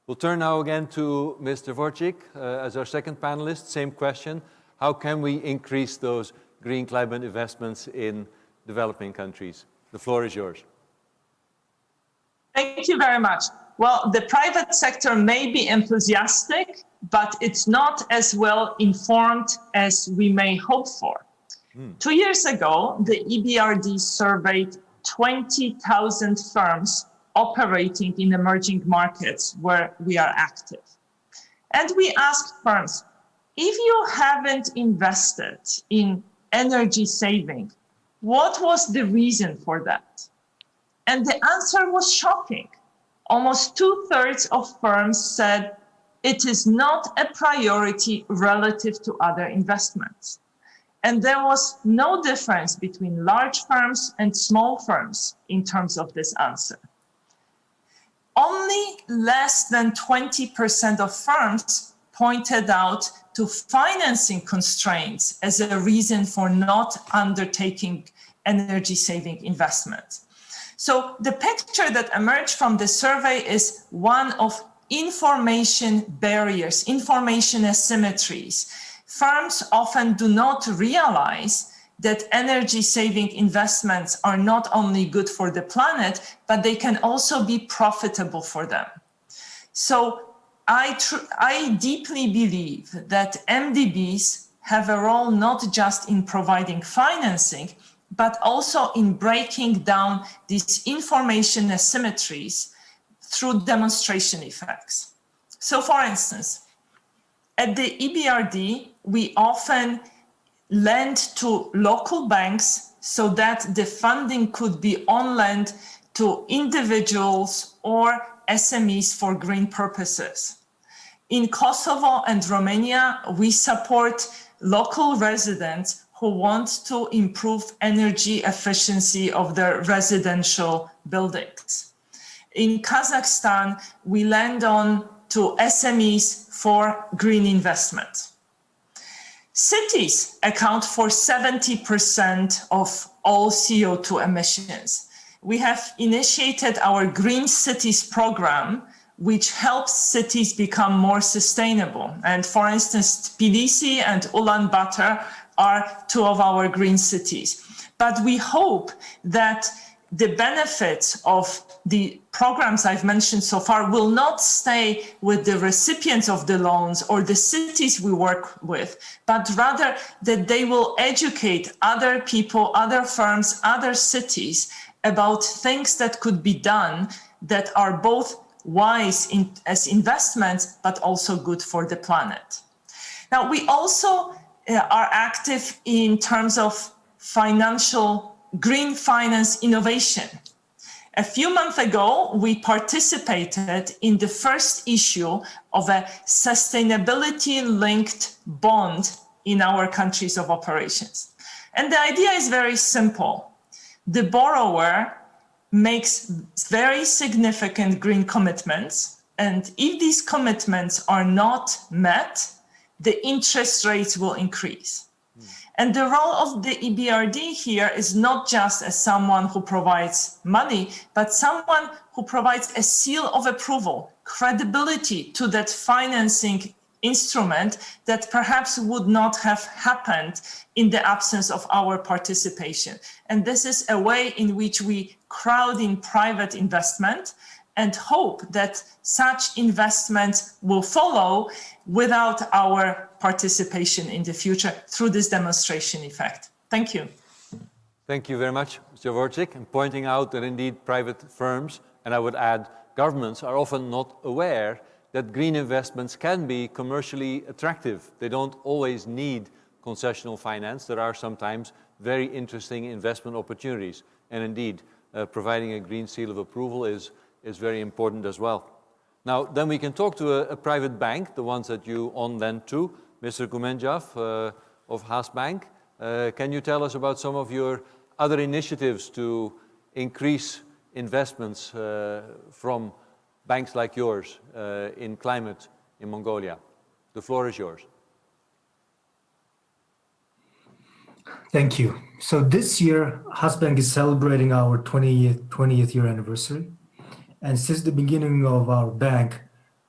We'll turn now again to Mr. Vorcik as our second panelist. Same question. How can we increase those green climate investments in developing countries? The floor is yours. Thank you very much. Well, the private sector may be enthusiastic, but it's not as well informed as we may hope for. 2 years ago, the EBRD surveyed 20,000 firms operating in emerging markets where we are active. And we asked firms, if you haven't invested in energy saving, what was the reason for that? And the answer was shocking. Almost 2/3 of firms said it is not a priority relative to other investments. And there was no difference between large firms and small firms in terms of this answer. Only less than 20% of firms pointed out to financing constraints as a reason for not undertaking energy-saving investments. So the picture that emerged from the survey is one of information barriers, information asymmetries. Firms often do not realize that energy-saving investments are not only good for the planet, but they can also be profitable for them. So I deeply believe that MDBs have a role not just in providing financing, but also in breaking down these information asymmetries through demonstration effects. So for instance, at the EBRD, we often lend to local banks so that the funding could be on lend to individuals or SMEs for green purposes. In Kosovo and Romania, we support local residents who want to improve energy efficiency of their residential buildings. In Kazakhstan, we lend on to SMEs for green investment. Cities account for 70% of all CO2 emissions. We have initiated our Green Cities program, which helps cities become more sustainable. And for instance, Tbilisi and Ulaanbaatar are two of our green cities. But we hope that the benefits of the programs I've mentioned so far will not stay with the recipients of the loans or the cities we work with, but rather that they will educate other people, other firms, other cities about things that could be done that are both wise as investments, but also good for the planet. Now, we also are active in terms of financial green finance innovation. A few months ago, we participated in the first issue of a sustainability-linked bond in our countries of operations. And the idea is very simple. The borrower makes very significant green commitments, and if these commitments are not met, the interest rates will increase. And the role of the EBRD here is not just as someone who provides money, but someone who provides a seal of approval, credibility to that financing instrument that perhaps would not have happened in the absence of our participation. And this is a way in which we crowd in private investment and hope that such investments will follow without our participation in the future through this demonstration effect. Thank you. Thank you very much, Mr. Wojcik, and pointing out that indeed private firms, and I would add governments, are often not aware that green investments can be commercially attractive. They don't always need concessional finance. There are sometimes very interesting investment opportunities. And indeed, providing a green seal of approval is very important as well. Now, then we can talk to a private bank, the ones that you on lend to, Mr. Gumenjov of Haas Bank. Can you tell us about some of your other initiatives to increase investments from banks like yours in climate in Mongolia? The floor is yours. Thank you. So this year, Haas Bank is celebrating our 20th year anniversary. And since the beginning of our bank,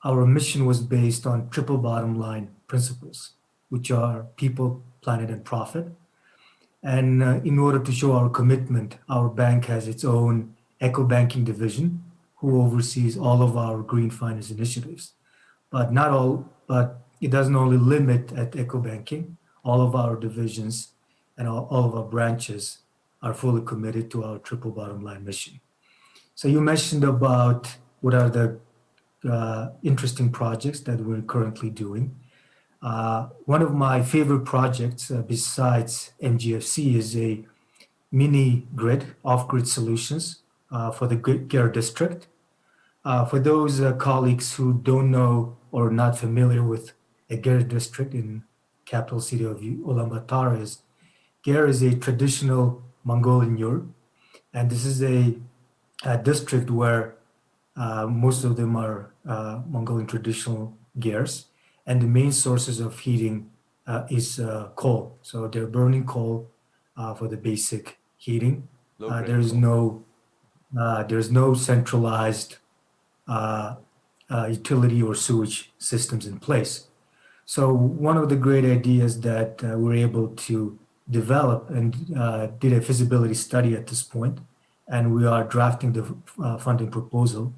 our mission was based on triple bottom line principles, which are people, planet, and profit. And in order to show our commitment, our bank has its own eco-banking division who oversees all of our green finance initiatives. But it doesn't only limit at eco-banking. All of our divisions and all of our branches are fully committed to our triple bottom line mission. So you mentioned about what are the interesting projects that we're currently doing. One of my favorite projects besides MGFC is a mini grid, off-grid solutions for the Gare district. For those colleagues who don't know or not familiar with a Gare district in capital city of Ulaanbaatar, Gare is a traditional Mongolian yurt, and this is a district where most of them are Mongolian traditional Gares, and the main sources of heating is coal. So they're burning coal for the basic heating. There's no centralized utility or sewage systems in place. So one of the great ideas that we're able to develop and did a feasibility study at this point, and we are drafting the funding proposal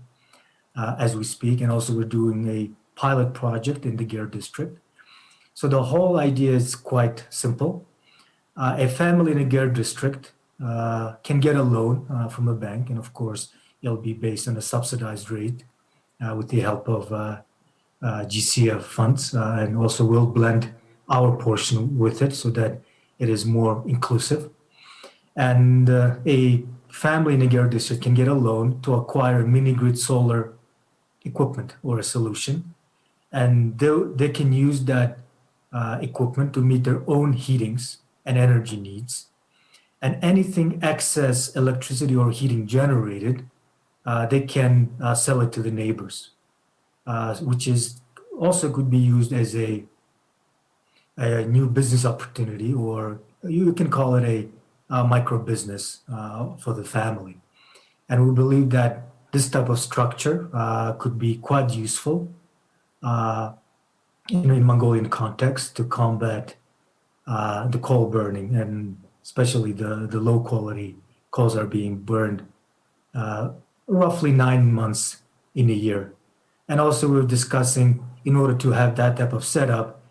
as we speak, and also we're doing a pilot project in the Gare district. So the whole idea is quite simple. A family in a Gare district can get a loan from a bank, and of course, it'll be based on a subsidized rate with the help of GCF funds, and also we'll blend our portion with it so that it is more inclusive. And a family in a Gare district can get a loan to acquire mini-grid solar equipment or a solution, and they can use that equipment to meet their own heatings and energy needs. And anything excess electricity or heating generated, they can sell it to the neighbors, which is also could be used as a new business opportunity, or you can call it a micro business for the family. And we believe that this type of structure could be quite useful in Mongolian context to combat the coal burning, and especially the low quality coals are being burned roughly 9 months in a year. And also we're discussing, in order to have that type of setup,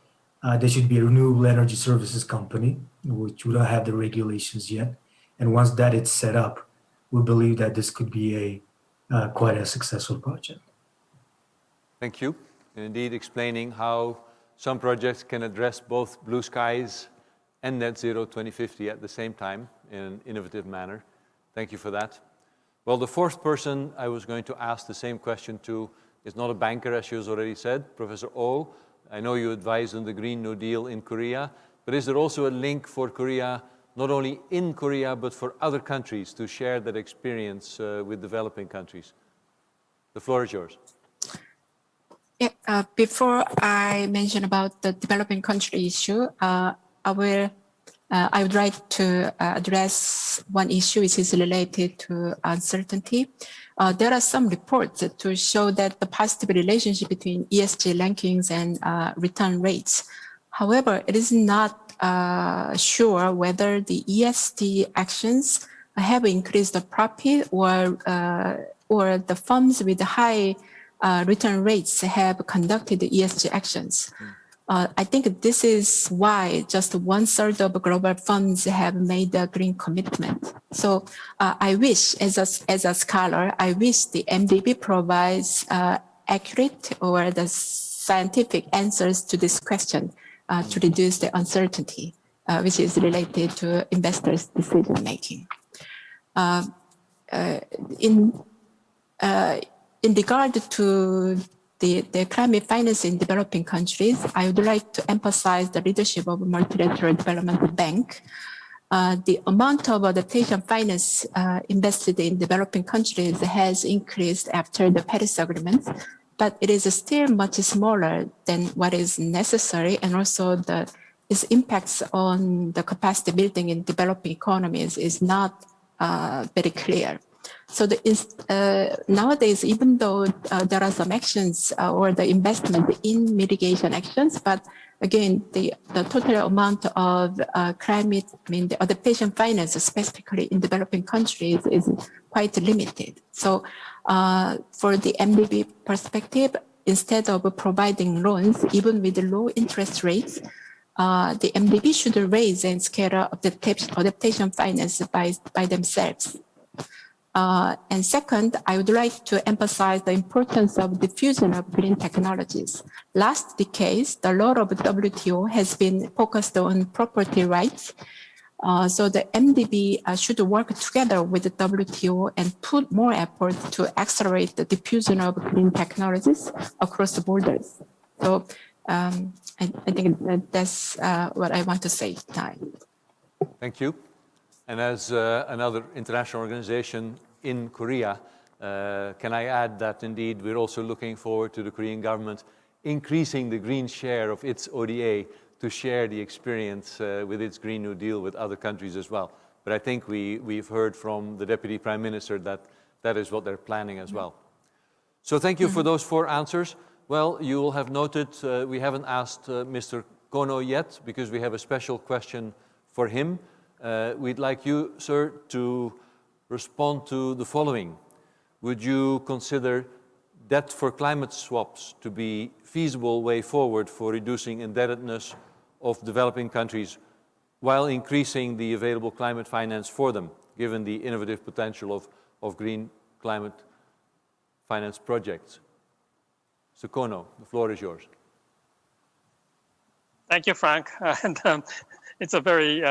there should be a renewable energy services company, which we don't have the regulations yet. And once that is set up, we believe that this could be quite a successful project. Thank you. And indeed, explaining how some projects can address both blue skies and net zero 2050 at the same time in an innovative manner. Thank you for that. Well, the fourth person I was going to ask the same question to is not a banker, as she has already said, Professor Oh. I know you advise on the Green New Deal in Korea, but is there also a link for Korea, not only in Korea, but for other countries to share that experience with developing countries? The floor is yours. Yeah, before I mention about the developing country issue, I would like to address one issue which is related to uncertainty. There are some reports to show that the positive relationship between ESG rankings and return rates. However, it is not sure whether the ESG actions have increased the profit or the firms with high return rates have conducted the ESG actions. I think this is why just 1/3 of global funds have made a green commitment. So I wish, as a scholar, I wish the MDB provides accurate or the scientific answers to this question to reduce the uncertainty, which is related to investors' decision making. In regard to the climate finance in developing countries, I would like to emphasize the leadership of Multilateral Development Bank. The amount of adaptation finance invested in developing countries has increased after the Paris Agreement, but it is still much smaller than what is necessary, and also its impacts on the capacity building in developing economies is not very clear. So nowadays, even though there are some actions or the investment in mitigation actions, but again, the total amount of the adaptation finance, specifically in developing countries, is quite limited. So for the MDB perspective, instead of providing loans, even with low interest rates, the MDB should raise and scale up the adaptation finance by themselves. And second, I would like to emphasize the importance of diffusion of green technologies. Last decades, the law of WTO has been focused on property rights. So the MDB should work together with the WTO and put more effort to accelerate the diffusion of green technologies across the borders. So I think that's what I want to say tonight. Thank you. And as another international organization in Korea, can I add that indeed we're also looking forward to the Korean government increasing the green share of its ODA to share the experience with its Green New Deal with other countries as well. But I think we've heard from the Deputy Prime Minister that that is what they're planning as well. So thank you for those 4 answers. Well, you will have noted we haven't asked Mr. Kono yet because we have a special question for him. We'd like you, sir, to respond to the following. Would you consider debt for climate swaps to be a feasible way forward for reducing indebtedness of developing countries while increasing the available climate finance for them, given the innovative potential of green climate finance projects? Mr. Kono, the floor is yours. Thank you, Frank. And it's a very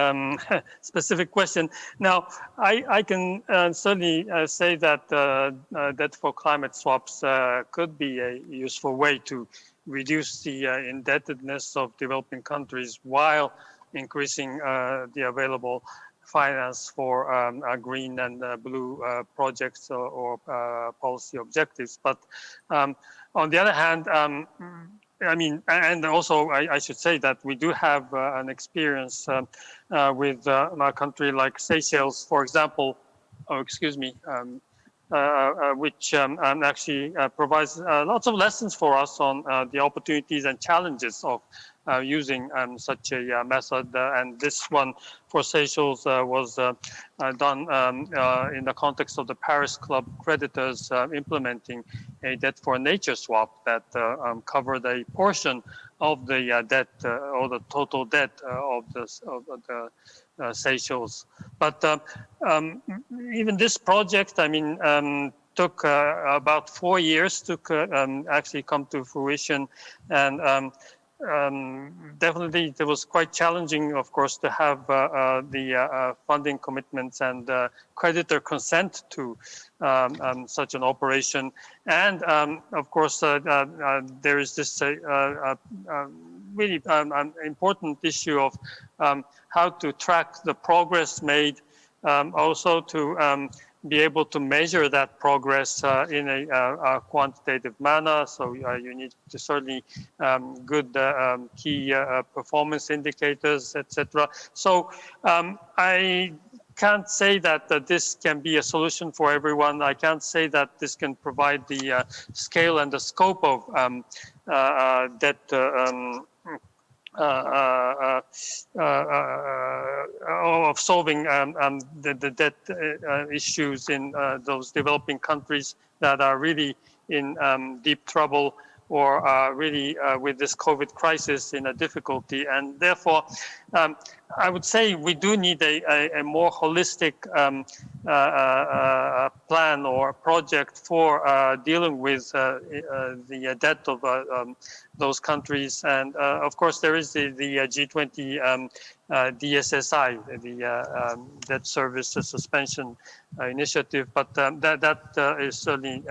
specific question. Now, I can certainly say that debt for climate swaps could be a useful way to reduce the indebtedness of developing countries while increasing the available finance for green and blue projects or policy objectives. But on the other hand, I mean, and also I should say that we do have an experience with a country like Seychelles, for example, which actually provides lots of lessons for us on the opportunities and challenges of using such a method. And this one for Seychelles was done in the context of the Paris Club creditors implementing a debt for nature swap that covered a portion of the debt or the total debt of the Seychelles. But even this project, I mean, took about 4 years to actually come to fruition. And definitely it was quite challenging, of course, to have the funding commitments and creditor consent to such an operation. And of course, there is this really important issue of how to track the progress made, also to be able to measure that progress in a quantitative manner. So you need to certainly good key performance indicators, etc. So I can't say that this can be a solution for everyone. I can't say that this can provide the scale and the scope of debt of solving the debt issues in those developing countries that are really in deep trouble or really with this COVID crisis in a difficulty. And therefore, I would say we do need a more holistic plan or project for dealing with the debt of those countries. And of course, there is the G20 DSSI, the debt service suspension initiative, but that is certainly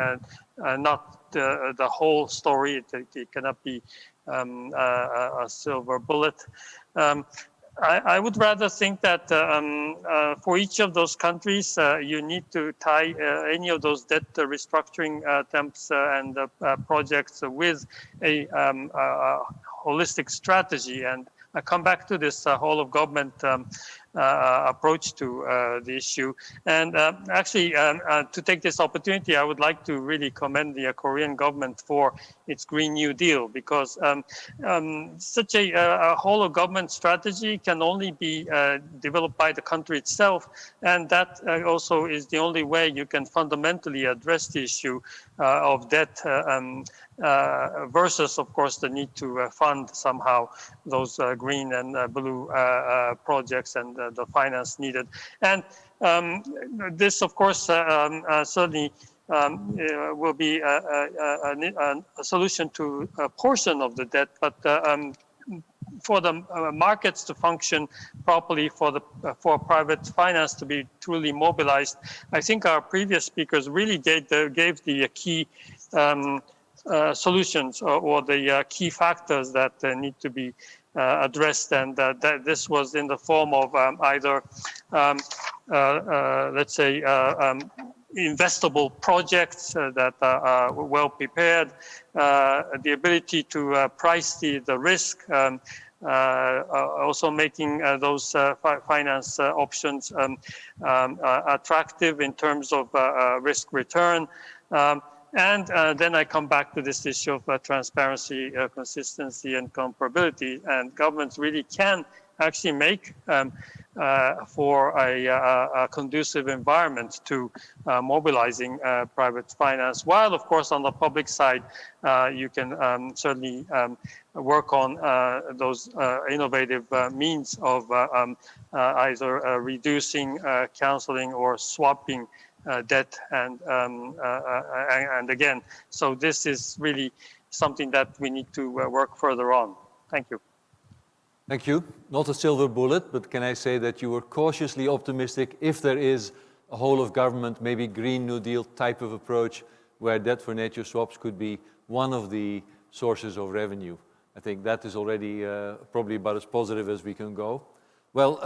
not the whole story. It cannot be a silver bullet. I would rather think that for each of those countries, you need to tie any of those debt restructuring attempts and projects with a holistic strategy. And I come back to this whole of government approach to the issue. And actually, to take this opportunity, I would like to really commend the Korean government for its Green New Deal, because such a whole of government strategy can only be developed by the country itself. And that also is the only way you can fundamentally address the issue of debt versus, of course, the need to fund somehow those green and blue projects and the finance needed. And this, of course, certainly will be a solution to a portion of the debt, but for the markets to function properly, for private finance to be truly mobilized, I think our previous speakers really gave the key solutions or the key factors that need to be addressed, and that this was in the form of either, let's say, investable projects that are well prepared, the ability to price the risk, also making those finance options attractive in terms of risk return. And then I come back to this issue of transparency, consistency, and comparability. And governments really can actually make for a conducive environment to mobilizing private finance. While, of course, on the public side, you can certainly work on those innovative means of either reducing, canceling, or swapping debt, and again, so this is really something that we need to work further on. Thank you. Thank you. Not a silver bullet, but can I say that you were cautiously optimistic if there is a whole of government, maybe Green New Deal type of approach where debt for nature swaps could be one of the sources of revenue. I think that is already probably about as positive as we can go. Well,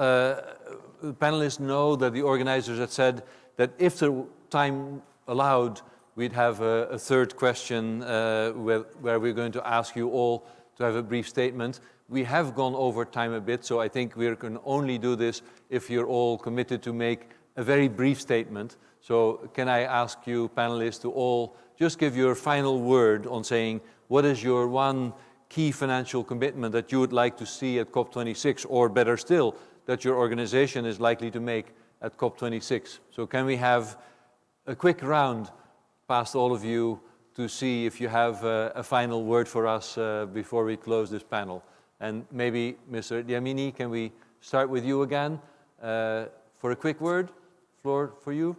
the panelists know that the organizers had said that if the time allowed, we'd have a third question where we're going to ask you all to have a brief statement. We have gone over time a bit, so I think we can only do this if you're all committed to make a very brief statement. So can I ask you panelists to all just give your final word on saying what is your one key financial commitment that you would like to see at COP26, or better still, that your organization is likely to make at COP26. So can we have a quick round past all of you to see if you have a final word for us before we close this panel? And maybe, Mr. Diamini, can we start with you again for a quick word? Floor for you.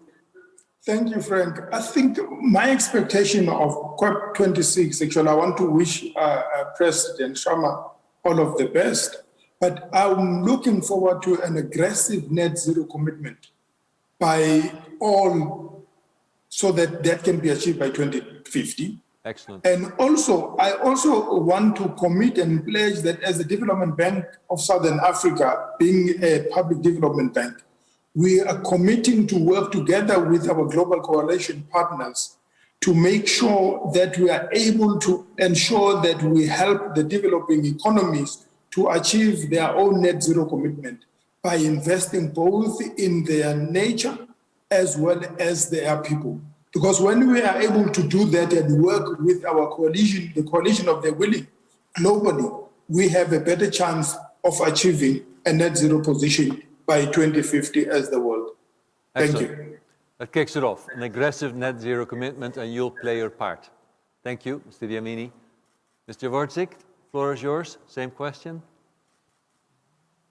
Thank you, Frank. I think my expectation of COP26, actually, I want to wish President Sharma all of the best. But I'm looking forward to an aggressive net zero commitment by all, so that that can be achieved by 2050. Excellent. And also, I also want to commit and pledge that as the Development Bank of Southern Africa, being a public development bank, we are committing to work together with our global coalition partners to make sure that we are able to ensure that we help the developing economies to achieve their own net zero commitment by investing both in their nature as well as their people. Because when we are able to do that and work with our coalition, the coalition of the willing globally, we have a better chance of achieving a net zero position by 2050 as the world. Thank Excellent. you. That kicks it off, an aggressive net zero commitment, and you'll play your part. Thank you, Mr. Diamini. Mr. Javorcik, floor is yours. Same question.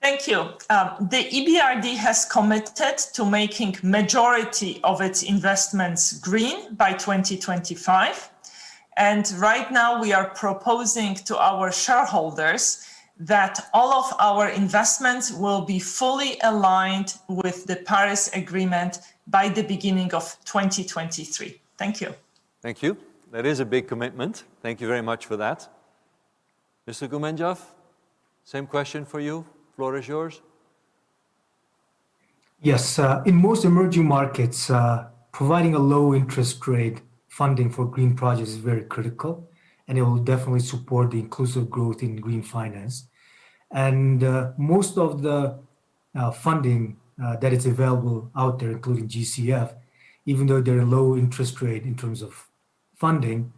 Thank you. The EBRD has committed to making majority of its investments green by 2025. And right now we are proposing to our shareholders that all of our investments will be fully aligned with the Paris Agreement by the beginning of 2023. Thank you. Thank you. That is a big commitment. Thank you very much for that. Mr. Gumenjov, same question for you. Floor is yours. Yes, in most emerging markets, providing a low interest rate funding for green projects is very critical, and it will definitely support the inclusive growth in green finance. And most of the funding that is available out there, including GCF, even though they're low interest rate in terms of funding,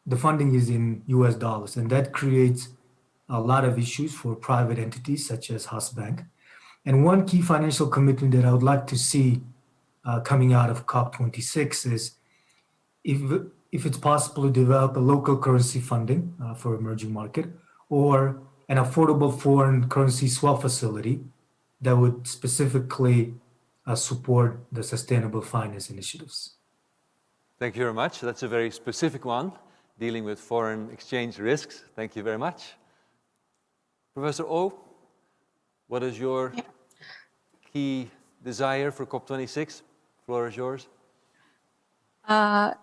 the funding is in US dollars, and that creates a lot of issues for private entities such as Hasbank. And one key financial commitment that I would like to see coming out of COP26 is if it's possible to develop a local currency funding for emerging market, or an affordable foreign currency swap facility that would specifically support the sustainable finance initiatives. Thank you very much. That's a very specific one, dealing with foreign exchange risks. Thank you very much. Professor O, what is your key desire for COP26? Floor is yours. The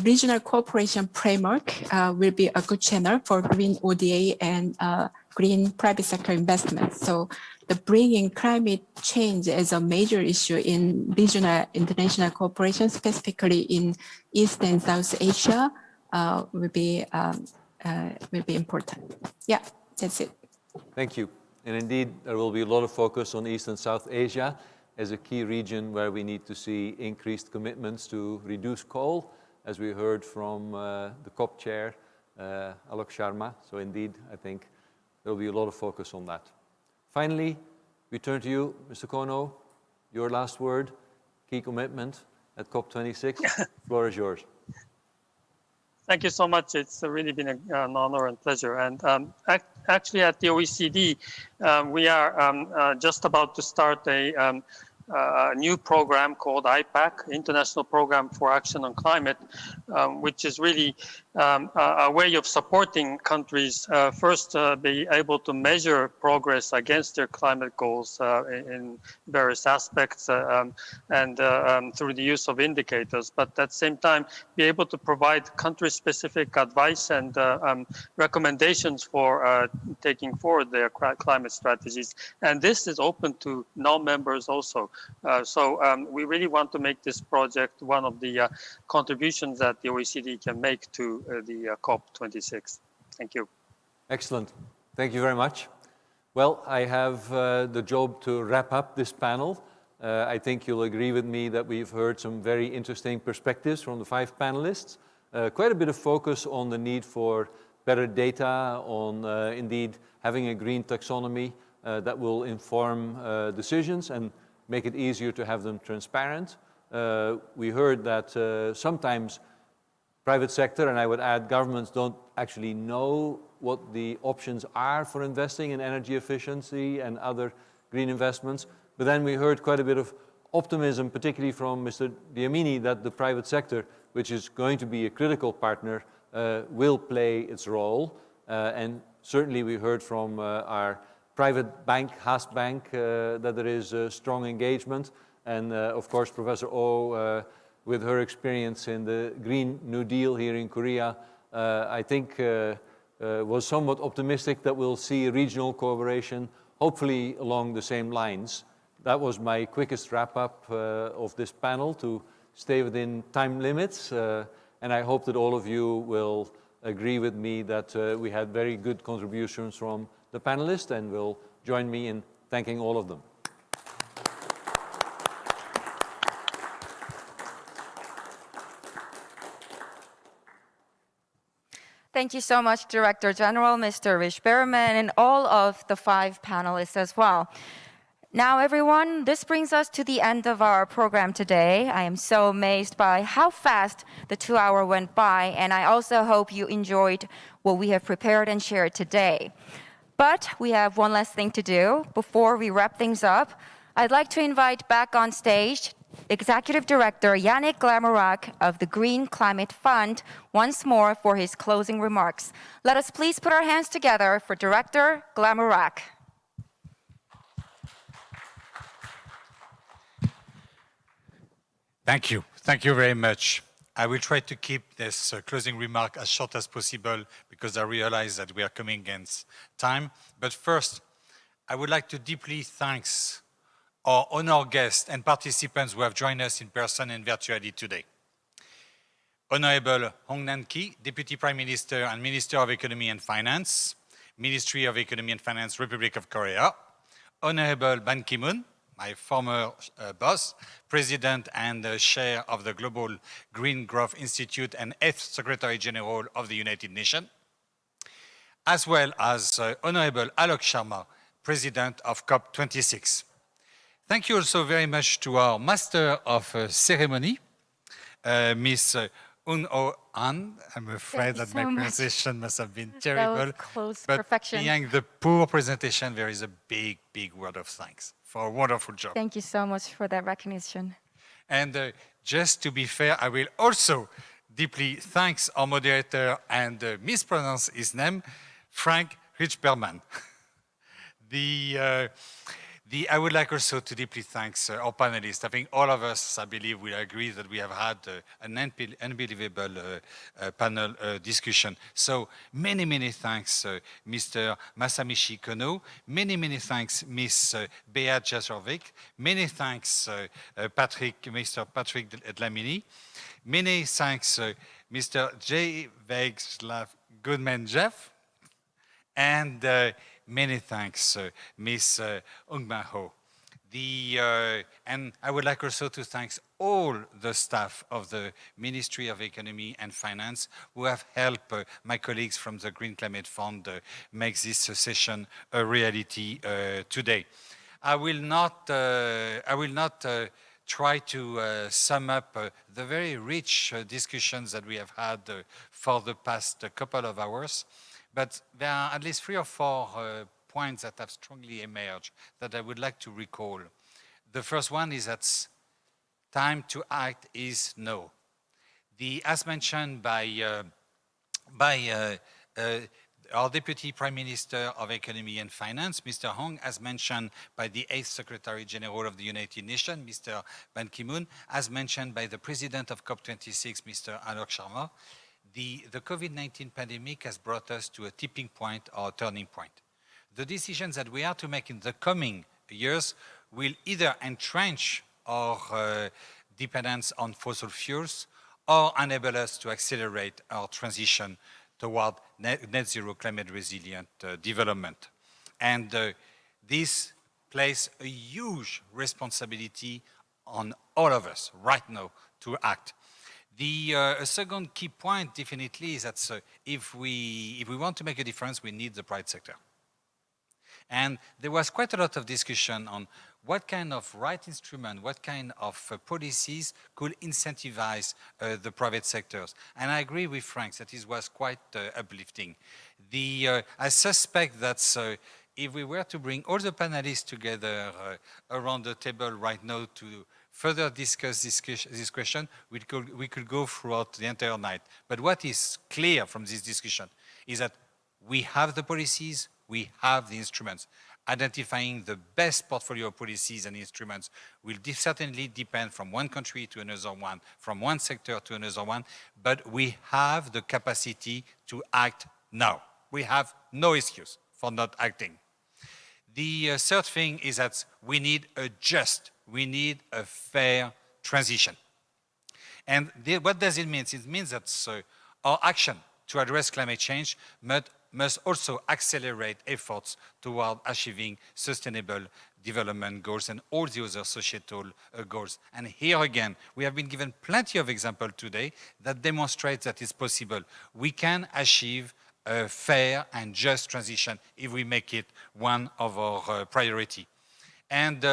regional cooperation framework will be a good channel for green ODA and green private sector investment. So the bringing climate change as a major issue in regional international cooperation, specifically in East and South Asia, will be important. Yeah, that's it. Thank you. And indeed, there will be a lot of focus on East and South Asia as a key region where we need to see increased commitments to reduce coal, as we heard from the COP chair, Alok Sharma. So indeed, I think there will be a lot of focus on that. Finally, we turn to you, Mr. Kono. Your last word, key commitment at COP26. Floor is yours. Thank you so much. It's really been an honor and pleasure. And actually at the OECD, we are just about to start a new program called IPAC, International Program for Action on Climate, which is really a way of supporting countries first be able to measure progress against their climate goals in various aspects and through the use of indicators, but at the same time be able to provide country-specific advice and recommendations for taking forward their climate strategies. And this is open to non-members also. So we really want to make this project one of the contributions that the OECD can make to the COP26. Thank you. Excellent. Thank you very much. Well, I have the job to wrap up this panel. I think you'll agree with me that we've heard some very interesting perspectives from the 5 panelists. Quite a bit of focus on the need for better data, on indeed having a green taxonomy that will inform decisions and make it easier to have them transparent. We heard that sometimes private sector, and I would add governments, don't actually know what the options are for investing in energy efficiency and other green investments. But then we heard quite a bit of optimism, particularly from Mr. Diamini, that the private sector, which is going to be a critical partner, will play its role. And certainly we heard from our private bank, Haas Bank, that there is strong engagement. And of course, Professor Oh, with her experience in the Green New Deal here in Korea, I think was somewhat optimistic that we'll see regional cooperation, hopefully along the same lines. That was my quickest wrap-up of this panel, to stay within time limits. And I hope that all of you will agree with me that we had very good contributions from the panelists, and will join me in thanking all of them. Thank you so much, Director General, Mr. Rich Berman, and all of the 5 panelists as well. Now, everyone, this brings us to the end of our program today. I am so amazed by how fast the 2 hour went by, and I also hope you enjoyed what we have prepared and shared today. But we have one last thing to do. Before we wrap things up, I'd like to invite back on stage Executive Director Yannick Glamourac of the Green Climate Fund once more for his closing remarks. Let us please put our hands together for Director Glamourac. Thank you. Thank you very much. I will try to keep this closing remark as short as possible, because I realize that we are coming against time. But first, I would like to deeply thank our honored guests and participants who have joined us in person and virtually today. Honorable Hong Nam-ki, Deputy Prime Minister and Minister of Economy and Finance, Ministry of Economy and Finance, Republic of Korea. Honorable Ban Ki-moon, my former boss, President and Chair of the Global Green Growth Institute and 8th Secretary General of the United Nations, as well as Honorable Alok Sharma, President of COP26. Thank you also very much to our Master of Ceremony, Miss Un-Oh An. I'm afraid that my pronunciation must have been terrible. That was close but perfection. behind the poor presentation, there is a big, big word of thanks for a wonderful job. Thank you so much for that recognition. And just to be fair, I will also deeply thank our moderator and mispronounce his name, Frank Richberman. I would like also to deeply thank our panelists. I think all of us, I believe, will agree that we have had an unbelievable panel discussion. So many, many thanks, Mr. Masamichi Kono. Many, many thanks, Miss Bea Jazorovic. Many thanks, Mr. Patrick Dlamini. Many thanks, Mr. J. Vegslav Goodman Jeff. And many thanks, Ms. Ungma Ho. And I would like also to thank all the staff of the Ministry of Economy and Finance who have helped my colleagues from the Green Climate Fund make this session a reality today. I will not try to sum up the very rich discussions that we have had for the past couple of hours. But there are at least 3 or 4 points that have strongly emerged that I would like to recall. The first one is that time to act is now. As mentioned by our Deputy Prime Minister of Economy and Finance, Mr. Hong, as mentioned by the 8th Secretary General of the United Nations, Mr. Ban Ki-moon, as mentioned by the President of COP26, Mr. Alok Sharma, the COVID-19 pandemic has brought us to a tipping point or a turning point. The decisions that we are to make in the coming years will either entrench our dependence on fossil fuels or enable us to accelerate our transition toward net zero climate resilient development. And this places a huge responsibility on all of us right now to act. A second key point definitely is that if we want to make a difference, we need the private sector. And there was quite a lot of discussion on what kind of right instrument, what kind of policies could incentivize the private sectors. And I agree with Frank that it was quite uplifting. I suspect that if we were to bring all the panelists together around the table right now to further discuss this question, we could go throughout the entire night. But what is clear from this discussion is that We have the policies, we have the instruments. Identifying the best portfolio of policies and instruments will certainly depend from one country to another one, from one sector to another one, but we have the capacity to act now. We have no excuse for not acting. The third thing is that we need a fair transition. And what does it mean? It means that our action to address climate change must also accelerate efforts toward achieving sustainable development goals and all the other societal goals. And here again, we have been given plenty of examples today that demonstrate that it's possible. We can achieve a fair and just transition if we make it one of our priority. And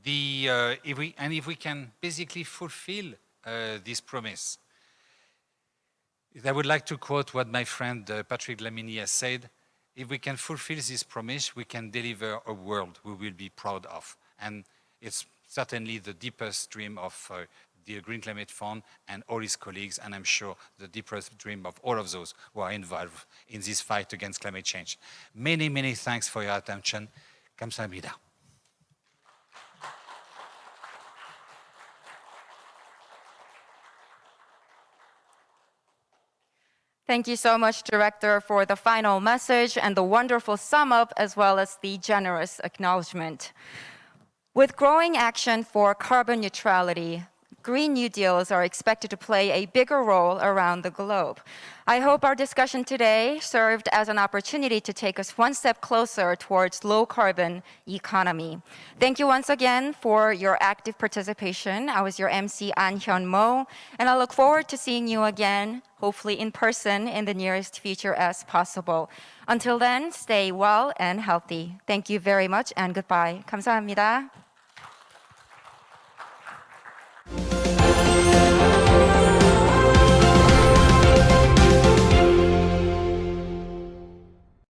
if we can basically fulfill this promise, I would like to quote what my friend Patrick Lamini has said. If we can fulfill this promise, we can deliver a world we will be proud of. And it's certainly the deepest dream of the Green Climate Fund and all his colleagues, and I'm sure the deepest dream of all of those who are involved in this fight against climate change. Many, many thanks for your attention. 감사합니다. Thank you so much, Director, for the final message and the wonderful sum up, as well as the generous acknowledgement. With growing action for carbon neutrality, Green New Deals are expected to play a bigger role around the globe. I hope our discussion today served as an opportunity to take us one step closer towards low-carbon economy. Thank you once again for your active participation. I was your MC, An Hyun-mo, and I look forward to seeing you again, hopefully in person, in the nearest future as possible. Until then, stay well and healthy. Thank you very much, and goodbye. 감사합니다.